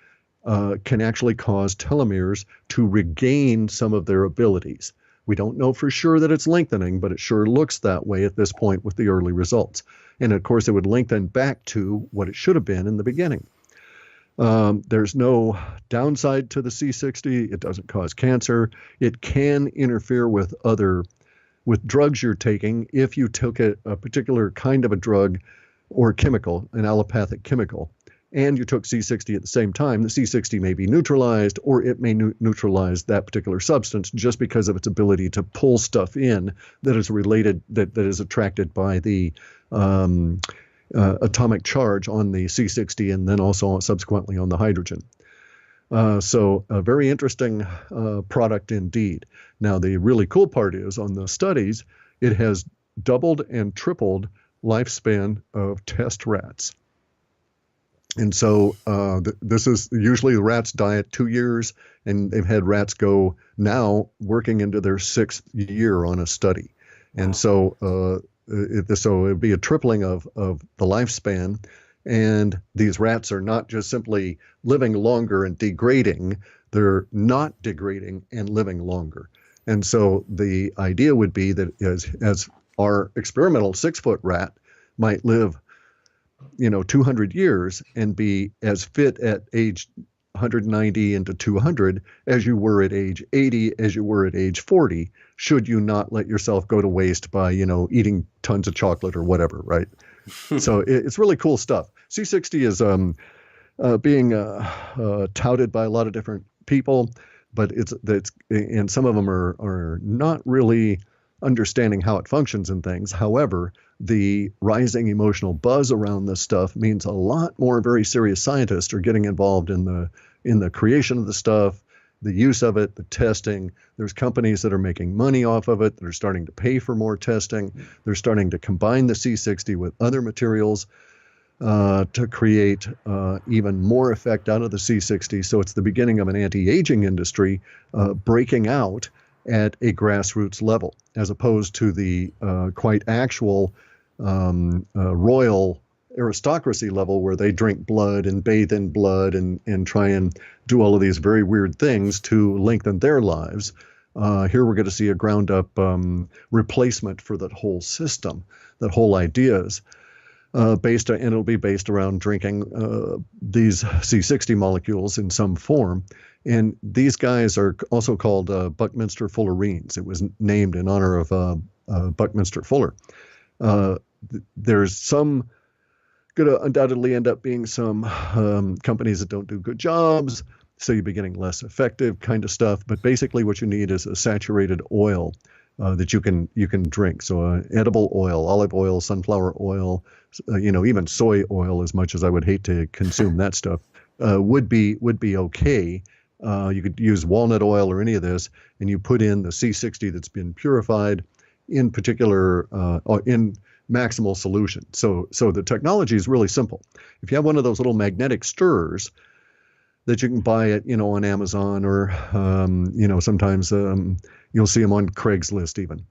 can actually cause telomeres to regain some of their abilities. We don't know for sure that it's lengthening, but it sure looks that way at this point with the early results. And of course, it would lengthen back to what it should have been in the beginning. There's no downside to the C60. It doesn't cause cancer. It can interfere with drugs you're taking. If you took a particular kind of a drug or chemical, an allopathic chemical, and you took C60 at the same time, the C60 may be neutralized, or it may neutralize that particular substance just because of its ability to pull stuff in that is related, that is attracted by the atomic charge on the C60 and then also subsequently on the hydrogen. So a very interesting product indeed. Now, the really cool part is on the studies, it has doubled and tripled lifespan of test rats. And so this is usually the rats die at 2 years, and they've had rats go now working into their 6th year on a study. And so it would be a tripling of the lifespan. And these rats are not just simply living longer and degrading, they're not degrading and living longer. And so the idea would be that as our experimental 6-foot rat might live 200 years and be as fit at age 190 into 200 as you were at age 80, as you were at age 40, should you not let yourself go to waste by, eating tons of chocolate or whatever, right? So it's really cool stuff. C60 is being touted by a lot of different people, but and some of them are not really understanding how it functions and things. However, the rising emotional buzz around this stuff means a lot more very serious scientists are getting involved in the creation of the stuff, the use of it, the testing. There's companies that are making money off of it that are starting to pay for more testing. They're starting to combine the C60 with other materials. to create even more effect out of the C60. So it's the beginning of an anti-aging industry breaking out at a grassroots level, as opposed to the quite actual royal aristocracy level where they drink blood and bathe in blood and try and do all of these very weird things to lengthen their lives. Here we're going to see a ground up replacement for that whole system, that whole ideas. And it'll be based around drinking these C60 molecules in some form. And these guys are also called Buckminster Fullerenes. It was named in honor of Buckminster Fuller. There's some going to undoubtedly end up being some companies that don't do good jobs, so you'll be getting less effective kind of stuff. But basically what you need is a saturated oil that you can drink. So edible oil, olive oil, sunflower oil, even soy oil, as much as I would hate to consume that stuff, would be okay. You could use walnut oil or any of this, and you put in the C60 that's been purified, in particular in maximal solution. So the technology is really simple. If you have one of those little magnetic stirrers that you can buy at, on Amazon, or sometimes you'll see them on Craigslist even,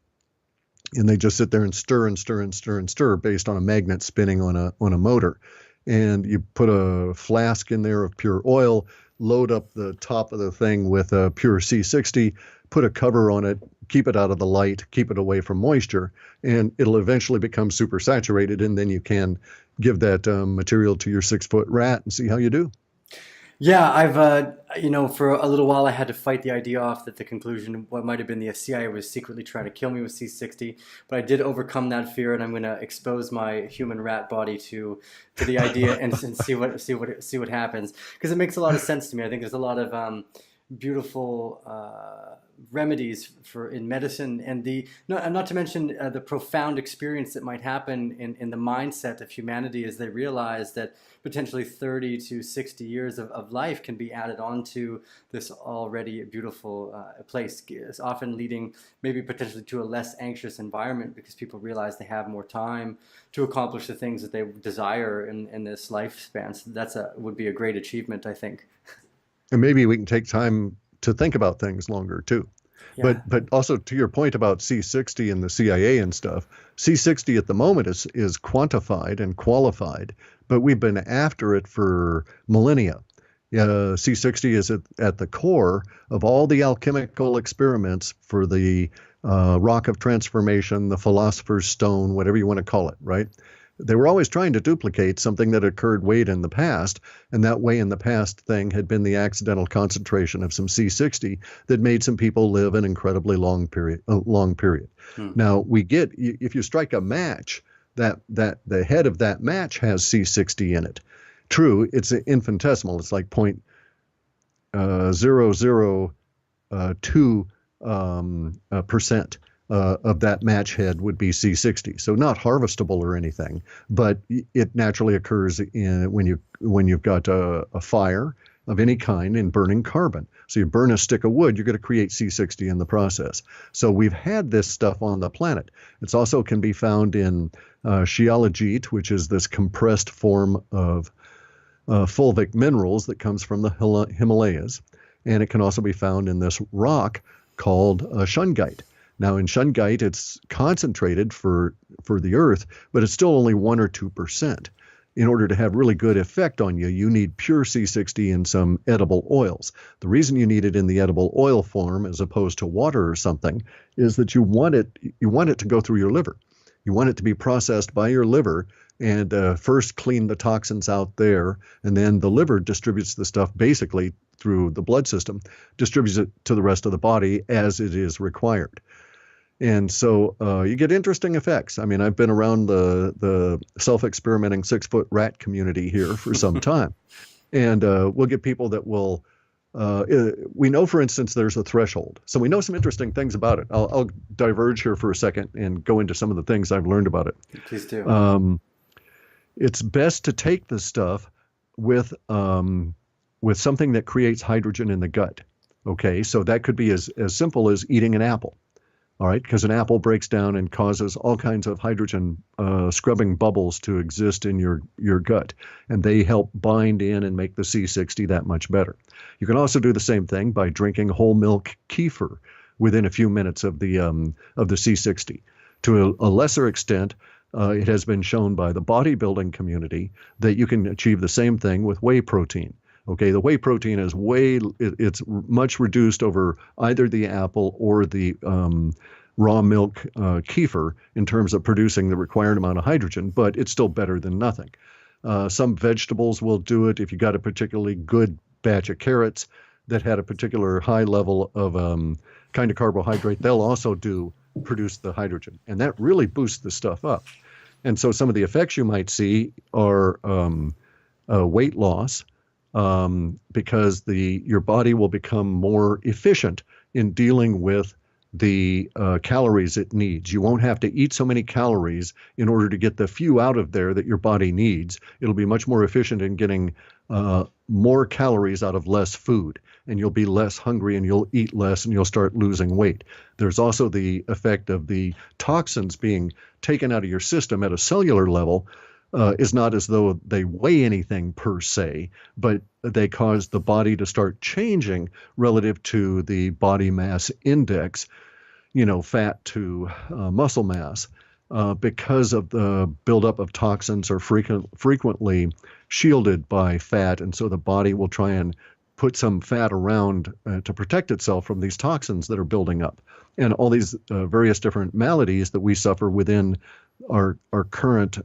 and they just sit there and stir and stir and stir and stir based on a magnet spinning on a motor. And you put a flask in there of pure oil, load up the top of the thing with a pure C60, put a cover on it, keep it out of the light, keep it away from moisture, and it'll eventually become super saturated, and then you can give that material to your 6-foot rat and see how you do. Yeah, I've, for a little while I had to fight the idea off that the conclusion, what might have been the CIA was secretly trying to kill me with C60, but I did overcome that fear, and I'm going to expose my human rat body to the idea and see what happens, because it makes a lot of sense to me. I think there's a lot of beautiful remedies in medicine, and not to mention the profound experience that might happen in the mindset of humanity as they realize that potentially 30 to 60 years of life can be added on to this already beautiful place. It's often leading maybe potentially to a less anxious environment because people realize they have more time to accomplish the things that they desire in this lifespan. So would be a great achievement, I think. And maybe we can take time to think about things longer too. Yeah. But also to your point about C60 and the CIA and stuff, C60 at the moment is quantified and qualified, but we've been after it for millennia. C60 is at the core of all the alchemical experiments for the rock of transformation, the philosopher's stone, whatever you want to call it, right? They were always trying to duplicate something that occurred way in the past, and that way in the past thing had been the accidental concentration of some C60 that made some people live an incredibly long period. Now if you strike a match, that the head of that match has C60 in it. True, it's infinitesimal. It's like 0.002% of that match head would be C60. So not harvestable or anything, but it naturally occurs when you've got a fire of any kind in burning carbon. So you burn a stick of wood, you're going to create C60 in the process. So we've had this stuff on the planet. It also can be found in scheologite, which is this compressed form of fulvic minerals that comes from the Himalayas. And it can also be found in this rock called shungite. Now in shungite, it's concentrated for the earth, but it's still only 1 or 2%. In order to have really good effect on you, you need pure C60 and some edible oils. The reason you need it in the edible oil form as opposed to water or something is that you want it to go through your liver. You want it to be processed by your liver and first clean the toxins out there, and then the liver distributes the stuff basically through the blood system, distributes it to the rest of the body as it is required. And so you get interesting effects. I mean, I've been around the self-experimenting 6-foot rat community here for some time. And we'll get people that will, we know, for instance, there's a threshold. So we know some interesting things about it. I'll diverge here for a second and go into some of the things I've learned about it. Please do. It's best to take this stuff with something that creates hydrogen in the gut. Okay, so that could be as simple as eating an apple. All right, because an apple breaks down and causes all kinds of hydrogen scrubbing bubbles to exist in your gut, and they help bind in and make the C60 that much better. You can also do the same thing by drinking whole milk kefir within a few minutes of the C60. To a lesser extent, it has been shown by the bodybuilding community that you can achieve the same thing with whey protein. Okay, the whey protein is it's much reduced over either the apple or the raw milk kefir in terms of producing the required amount of hydrogen, but it's still better than nothing. Some vegetables will do it. If you got a particularly good batch of carrots that had a particular high level of kind of carbohydrate, they'll also produce the hydrogen, and that really boosts the stuff up. And so some of the effects you might see are weight loss, because your body will become more efficient in dealing with the calories it needs. You won't have to eat so many calories in order to get the few out of there that your body needs. It'll be much more efficient in getting more calories out of less food, and you'll be less hungry and you'll eat less and you'll start losing weight. There's also the effect of the toxins being taken out of your system at a cellular level. Is not as though they weigh anything per se, but they cause the body to start changing relative to the body mass index, fat to muscle mass, because of the buildup of toxins are frequently shielded by fat. And so the body will try and put some fat around to protect itself from these toxins that are building up. And all these various different maladies that we suffer within our current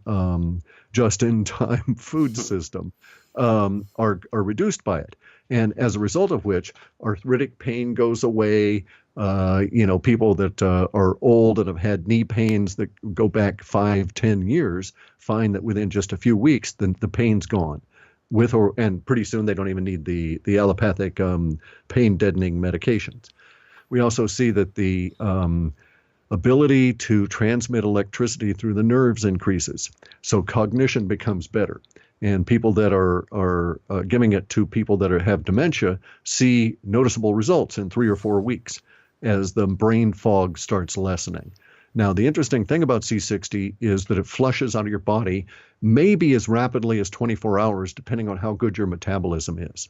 just-in-time food system are reduced by it. And as a result of which, arthritic pain goes away. People that are old and have had knee pains that go back 5-10 years find that within just a few weeks, the pain's gone. And pretty soon they don't even need the allopathic pain deadening medications. We also see that the ability to transmit electricity through the nerves increases. So cognition becomes better. And people that are giving it to people that have dementia see noticeable results in 3 or 4 weeks as the brain fog starts lessening. Now, the interesting thing about C60 is that it flushes out of your body maybe as rapidly as 24 hours, depending on how good your metabolism is.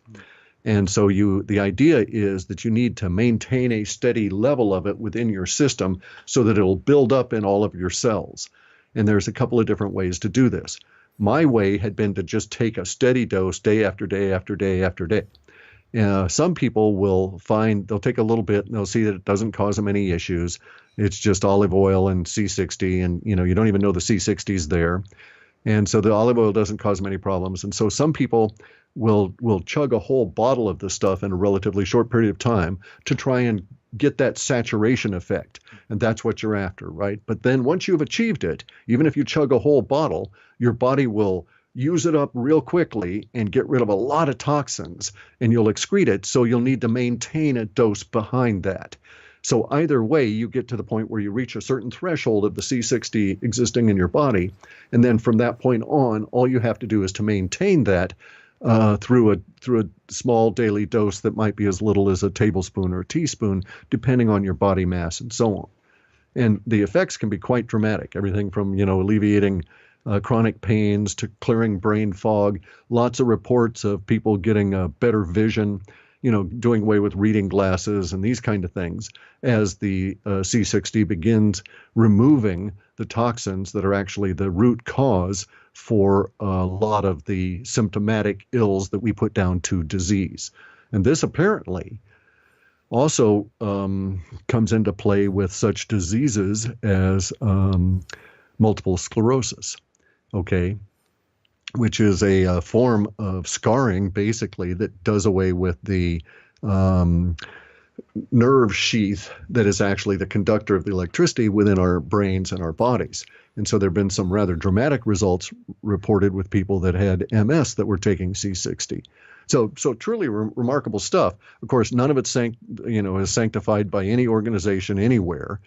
And so the idea is that you need to maintain a steady level of it within your system so that it'll build up in all of your cells. And there's a couple of different ways to do this. My way had been to just take a steady dose day after day after day after day. Some people will find they'll take a little bit and they'll see that it doesn't cause them any issues. It's just olive oil and C60, and you don't even know the C60 is there. And so the olive oil doesn't cause them any problems. And so some people will chug a whole bottle of this stuff in a relatively short period of time to try and get that saturation effect. And that's what you're after, right? But then once you've achieved it, even if you chug a whole bottle, your body will use it up real quickly and get rid of a lot of toxins, and you'll excrete it. So you'll need to maintain a dose behind that. So either way, you get to the point where you reach a certain threshold of the C60 existing in your body. And then from that point on, all you have to do is to maintain that through a small daily dose that might be as little as a tablespoon or a teaspoon, depending on your body mass and so on. And the effects can be quite dramatic, everything from, alleviating chronic pains to clearing brain fog, lots of reports of people getting better vision, doing away with reading glasses and these kind of things as the C60 begins removing the toxins that are actually the root cause for a lot of the symptomatic ills that we put down to disease. And this apparently also comes into play with such diseases as multiple sclerosis, okay, which is a form of scarring, basically, that does away with the nerve sheath that is actually the conductor of the electricity within our brains and our bodies. And so there have been some rather dramatic results reported with people that had MS that were taking C60. So truly remarkable stuff. Of course, none of it's is sanctified by any organization anywhere.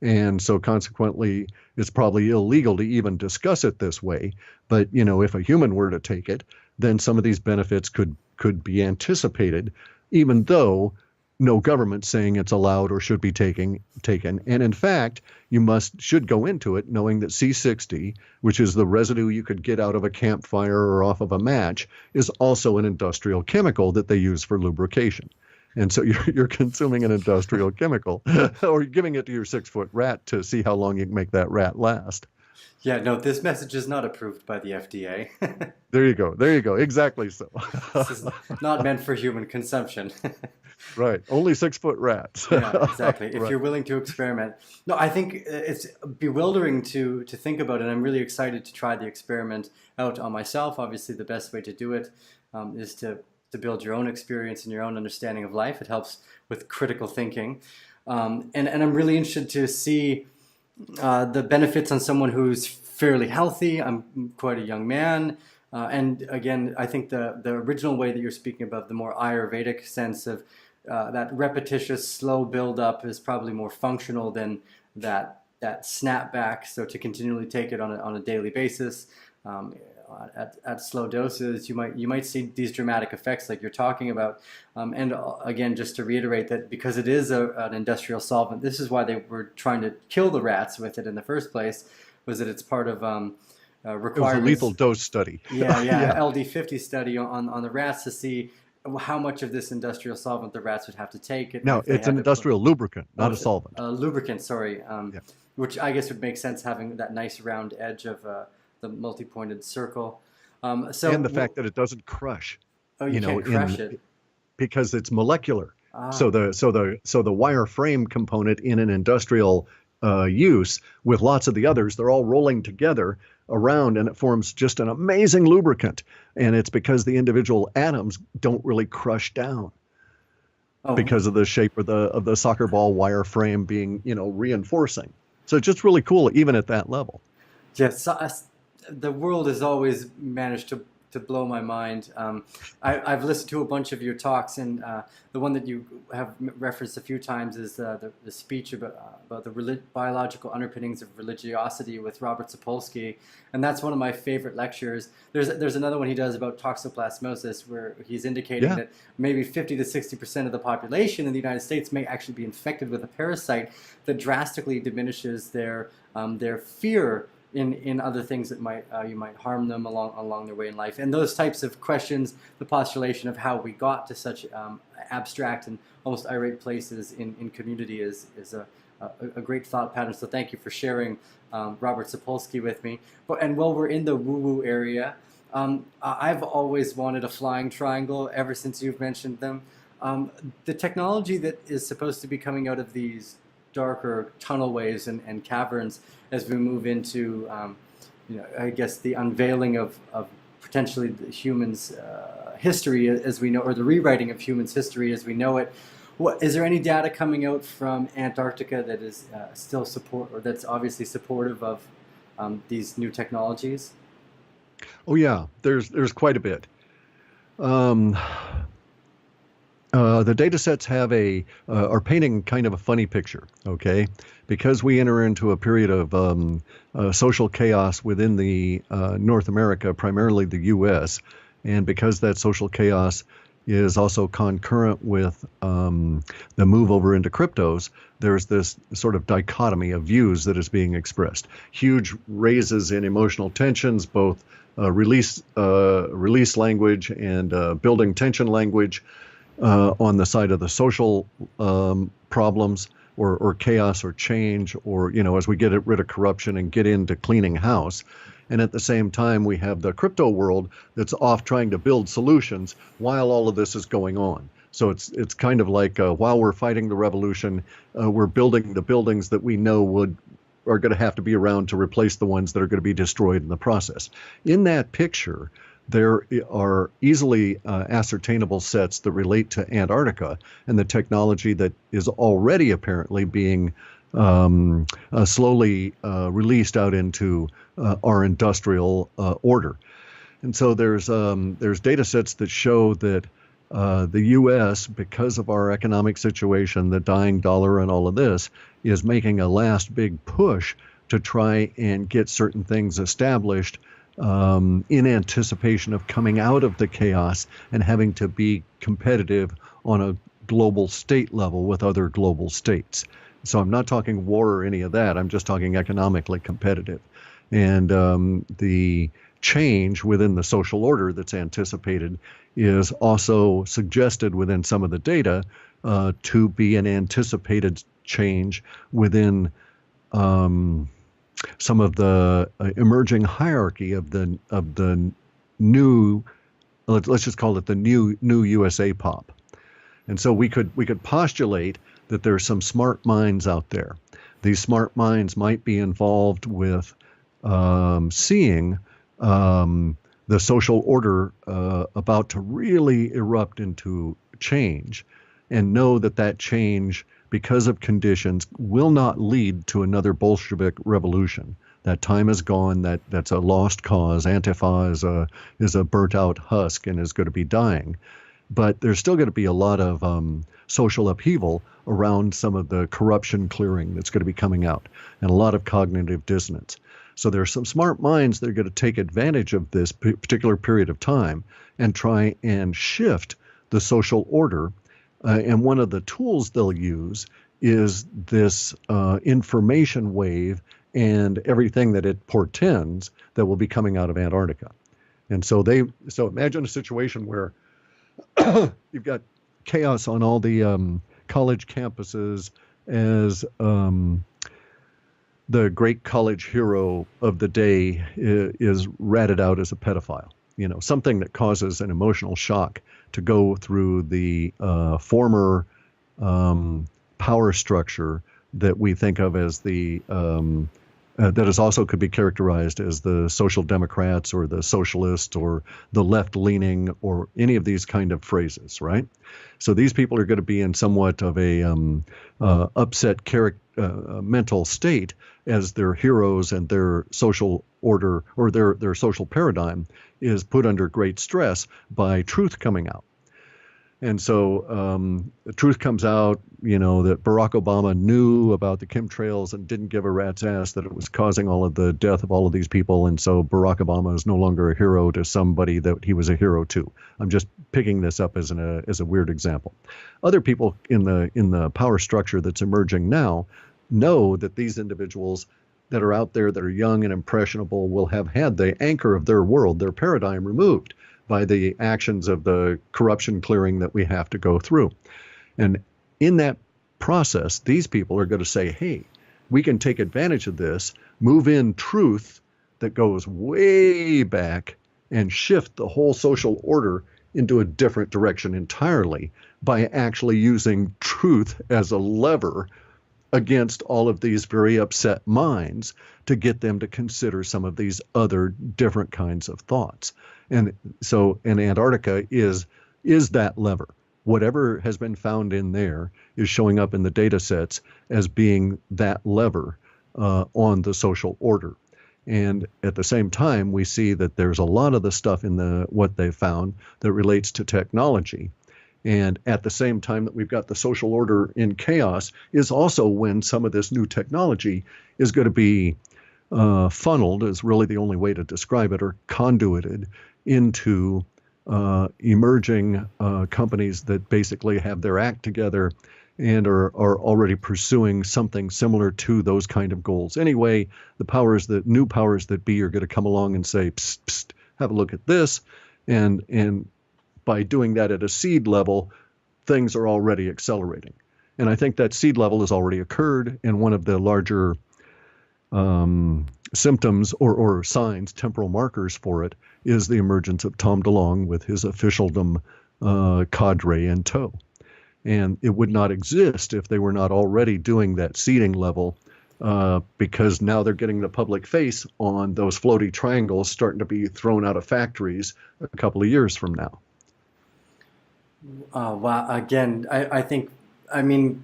And so consequently, it's probably illegal to even discuss it this way. But, if a human were to take it, then some of these benefits could be anticipated, even though no government saying it's allowed or should be taken. And in fact, you should go into it knowing that C60, which is the residue you could get out of a campfire or off of a match, is also an industrial chemical that they use for lubrication. And so you're consuming an industrial chemical, or you're giving it to your 6-foot rat to see how long you can make that rat last. Yeah, no, this message is not approved by the FDA. There you go. There you go. Exactly so. This is not meant for human consumption. Right. Only 6-foot rats. Yeah, exactly. If Right. you're willing to experiment. No, I think it's bewildering to think about it. I'm really excited to try the experiment out on myself. Obviously, the best way to do it is to build your own experience and your own understanding of life. It helps with critical thinking. And I'm really interested to see the benefits on someone who's fairly healthy. I'm quite a young man. And again, I think the original way that you're speaking about, the more Ayurvedic sense of that repetitious, slow build-up is probably more functional than that snapback. So to continually take it on a daily basis, at slow doses, you might see these dramatic effects like you're talking about. And again, just to reiterate that because it is an industrial solvent, this is why they were trying to kill the rats with it in the first place, was that it's part of It was a requirements. lethal dose study. Yeah, Yeah. LD50 study on the rats to see how much of this industrial solvent the rats would have to take. No, if they it's had an to industrial lubricant, not a solvent. lubricant, sorry, Yeah. which I guess would make sense having that nice round edge of the multi-pointed circle. So And the fact that it doesn't crush, oh, you you know, can't crush it. because it's molecular. Ah, So the wire frame component in an industrial use with lots of the others, they're all rolling together around, and it forms just an amazing lubricant. And it's because the individual atoms don't really crush down oh, because of the shape of the soccer ball wire frame being, reinforcing. So it's just really cool, even at that level. yes. The world has always managed to blow my mind. I've listened to a bunch of your talks, and the one that you have referenced a few times is the speech about the biological underpinnings of religiosity with Robert Sapolsky, and that's one of my favorite lectures. There's another one he does about toxoplasmosis, where he's indicating Yeah. that maybe 50 to 60% of the population in the United States may actually be infected with a parasite that drastically diminishes their fear in other things that you might harm them along their way in life. And those types of questions, the postulation of how we got to such abstract and almost irate places in community is a great thought pattern. So thank you for sharing Robert Sapolsky with me. And while we're in the woo-woo area, I've always wanted a flying triangle ever since you've mentioned them. The technology that is supposed to be coming out of these darker tunnelways and caverns as we move into, I guess, the unveiling of potentially the humans' history as we know, or the rewriting of humans' history as we know it. Is there any data coming out from Antarctica that is still or that's obviously supportive of these new technologies? Oh yeah, there's quite a bit. The data sets are painting kind of a funny picture, okay? Because we enter into a period of social chaos within the North America, primarily the U.S., and because that social chaos is also concurrent with the move over into cryptos, there's this sort of dichotomy of views that is being expressed. Huge raises in emotional tensions, both release language and building tension language. On the side of the social problems or chaos or change, or, as we get rid of corruption and get into cleaning house. And at the same time, we have the crypto world that's off trying to build solutions while all of this is going on. So it's kind of like while we're fighting the revolution, we're building the buildings that we know are going to have to be around to replace the ones that are going to be destroyed in the process. In that picture, there are easily ascertainable sets that relate to Antarctica and the technology that is already apparently being slowly released out into our industrial order. And so there's data sets that show that the U.S., because of our economic situation, the dying dollar and all of this, is making a last big push to try and get certain things established in anticipation of coming out of the chaos and having to be competitive on a global state level with other global states. So I'm not talking war or any of that. I'm just talking economically competitive. And the change within the social order that's anticipated is also suggested within some of the data to be an anticipated change within some of the emerging hierarchy of the new, let's just call it the new USA pop. And so we could postulate that there's some smart minds out there. These smart minds might be involved with seeing the social order about to really erupt into change, and know that that change, because of conditions, will not lead to another Bolshevik revolution. That time is gone. That's a lost cause. Antifa is a burnt out husk and is going to be dying. But there's still going to be a lot of social upheaval around some of the corruption clearing that's going to be coming out, and a lot of cognitive dissonance. So there's some smart minds that are going to take advantage of this particular period of time and try and shift the social order. And one of the tools they'll use is this information wave and everything that it portends that will be coming out of Antarctica. And so imagine a situation where you've got chaos on all the college campuses as the great college hero of the day is ratted out as a pedophile. Something that causes an emotional shock to go through the former power structure that we think of as the that is also could be characterized as the social democrats or the socialist or the left-leaning or any of these kind of phrases, right? So these people are going to be in somewhat of a upset mental state as their heroes and their social order or their social paradigm is put under great stress by truth coming out. And so the truth comes out, that Barack Obama knew about the chemtrails and didn't give a rat's ass that it was causing all of the death of all of these people. And so Barack Obama is no longer a hero to somebody that he was a hero to. I'm just picking this up as a weird example. Other people in the power structure that's emerging now know that these individuals that are out there that are young and impressionable will have had the anchor of their world, their paradigm, removed by the actions of the corruption clearing that we have to go through. And in that process, these people are going to say, hey, we can take advantage of this, move in truth that goes way back and shift the whole social order into a different direction entirely by actually using truth as a lever against all of these very upset minds to get them to consider some of these other different kinds of thoughts. And so, Antarctica is that lever. Whatever has been found in there is showing up in the data sets as being that lever on the social order. And at the same time, we see that there's a lot of the stuff in what they found that relates to technology. And at the same time that we've got the social order in chaos is also when some of this new technology is going to be funneled, is really the only way to describe it, or conduited into emerging companies that basically have their act together and are already pursuing something similar to those kind of goals. Anyway, the new powers that be are going to come along and say, psst, psst, have a look at this. And by doing that at a seed level, things are already accelerating. And I think that seed level has already occurred. And one of the larger symptoms or signs, temporal markers for it, is the emergence of Tom DeLonge with his officialdom cadre in tow. And it would not exist if they were not already doing that seeding level, because now they're getting the public face on those floaty triangles starting to be thrown out of factories a couple of years from now. Wow. Again, I mean,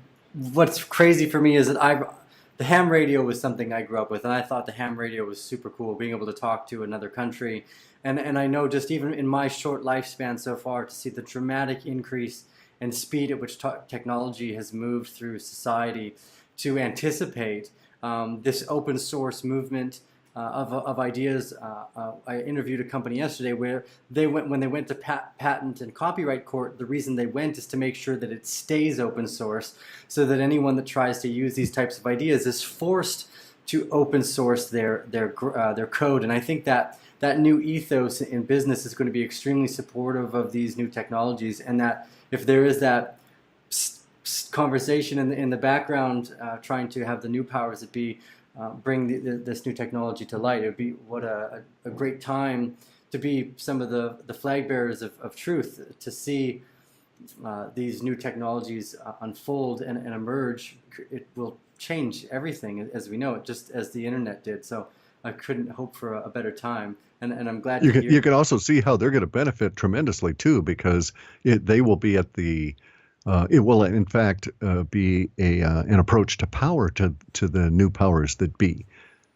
what's crazy for me is that the ham radio was something I grew up with, and I thought the ham radio was super cool, being able to talk to another country. And I know just even in my short lifespan so far, to see the dramatic increase and speed at which technology has moved through society to anticipate this open source movement of ideas. I interviewed a company yesterday where when they went to patent and copyright court, the reason they went is to make sure that it stays open source, so that anyone that tries to use these types of ideas is forced to open source their code. And I think that new ethos in business is going to be extremely supportive of these new technologies, and that if there is that conversation in the background trying to have the new powers that be bring this new technology to light, it would be what a great time to be some of the flag bearers of truth, to see these new technologies unfold and emerge. It will change everything as we know it, just as the internet did. So I couldn't hope for a better time, and I'm glad you can also see how they're going to benefit tremendously too, because they will be at the it will in fact be an approach to power to the new powers that be.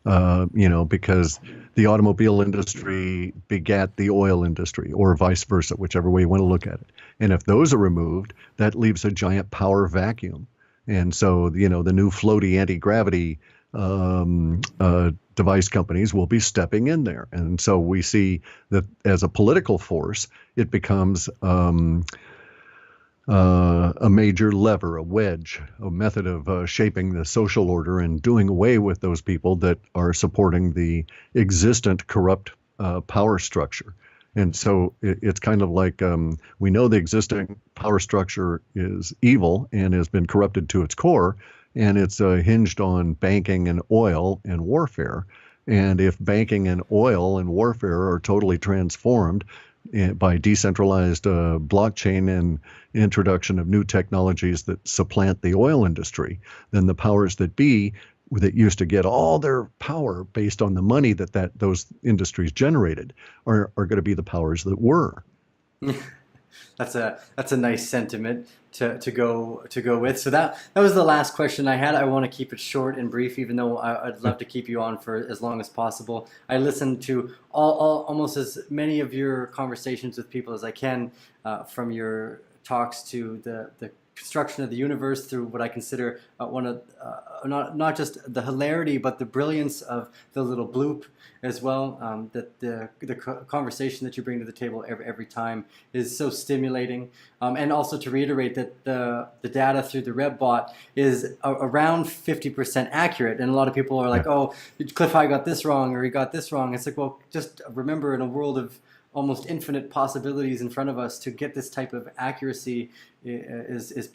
Because the automobile industry begat the oil industry, or vice versa, whichever way you want to look at it. And if those are removed, that leaves a giant power vacuum. And so, the new floaty anti-gravity device companies will be stepping in there. And so we see that as a political force, it becomes a major lever, a wedge, a method of shaping the social order and doing away with those people that are supporting the existent corrupt power structure. And so it's kind of like we know the existing power structure is evil and has been corrupted to its core, and it's hinged on banking and oil and warfare. And if banking and oil and warfare are totally transformed by decentralized blockchain and introduction of new technologies that supplant the oil industry, then the powers that be that used to get all their power based on the money that those industries generated are going to be the powers that were. That's a nice sentiment to go with. So that was the last question I had. I want to keep it short and brief, even though I'd love to keep you on for as long as possible. I listened to almost as many of your conversations with people as I can, from your talks to the construction of the universe, through what I consider one of not just the hilarity but the brilliance of the little bloop as well. That the conversation that you bring to the table every time is so stimulating, and also to reiterate that the data through the RebBot is around 50% accurate. And a lot of people are like, "Oh, Clif High got this wrong, or he got this wrong." It's like, well, just remember, in a world of almost infinite possibilities in front of us, to get this type of accuracy is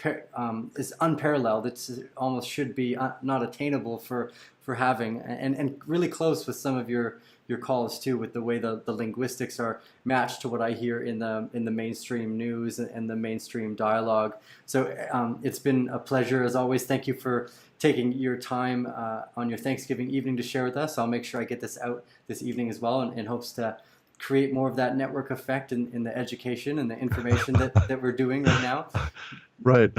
unparalleled. It's almost should be not attainable for having, and really close with some of your calls too, with the way the linguistics are matched to what I hear in the mainstream news and the mainstream dialogue. So it's been a pleasure as always. Thank you for taking your time on your Thanksgiving evening to share with us. I'll make sure I get this out this evening as well, in hopes to create more of that network effect in the education and the information that we're doing right now. Right.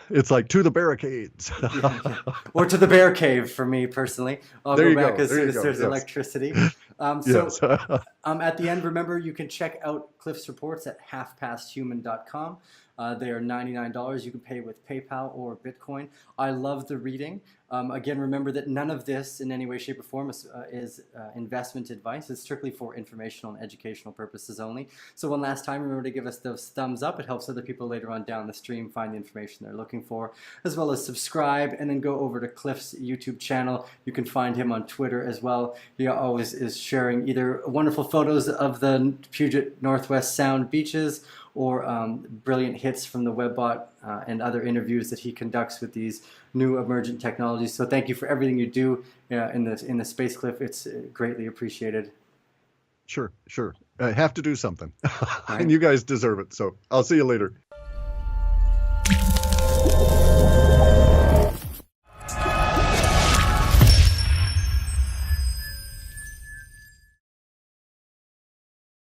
It's like to the barricades. Yeah. Or to the bear cave for me personally. I'll go back as soon as there's electricity. At the end, remember, you can check out Clif's reports at halfpasthuman.com. They are $99. You can pay with PayPal or Bitcoin. I love the reading. Again, remember that none of this in any way, shape, or form is investment advice. It's strictly for informational and educational purposes only. So one last time, remember to give us those thumbs up. It helps other people later on down the stream find the information they're looking for, as well as subscribe, and then go over to Clif's YouTube channel. You can find him on Twitter as well. He always is sharing either wonderful photos of the Puget Northwest Sound beaches, or brilliant hits from the WebBot and other interviews that he conducts with these new emergent technologies. So thank you for everything you do in the space, Clif. It's greatly appreciated. Sure. I have to do something. And you guys deserve it. So I'll see you later.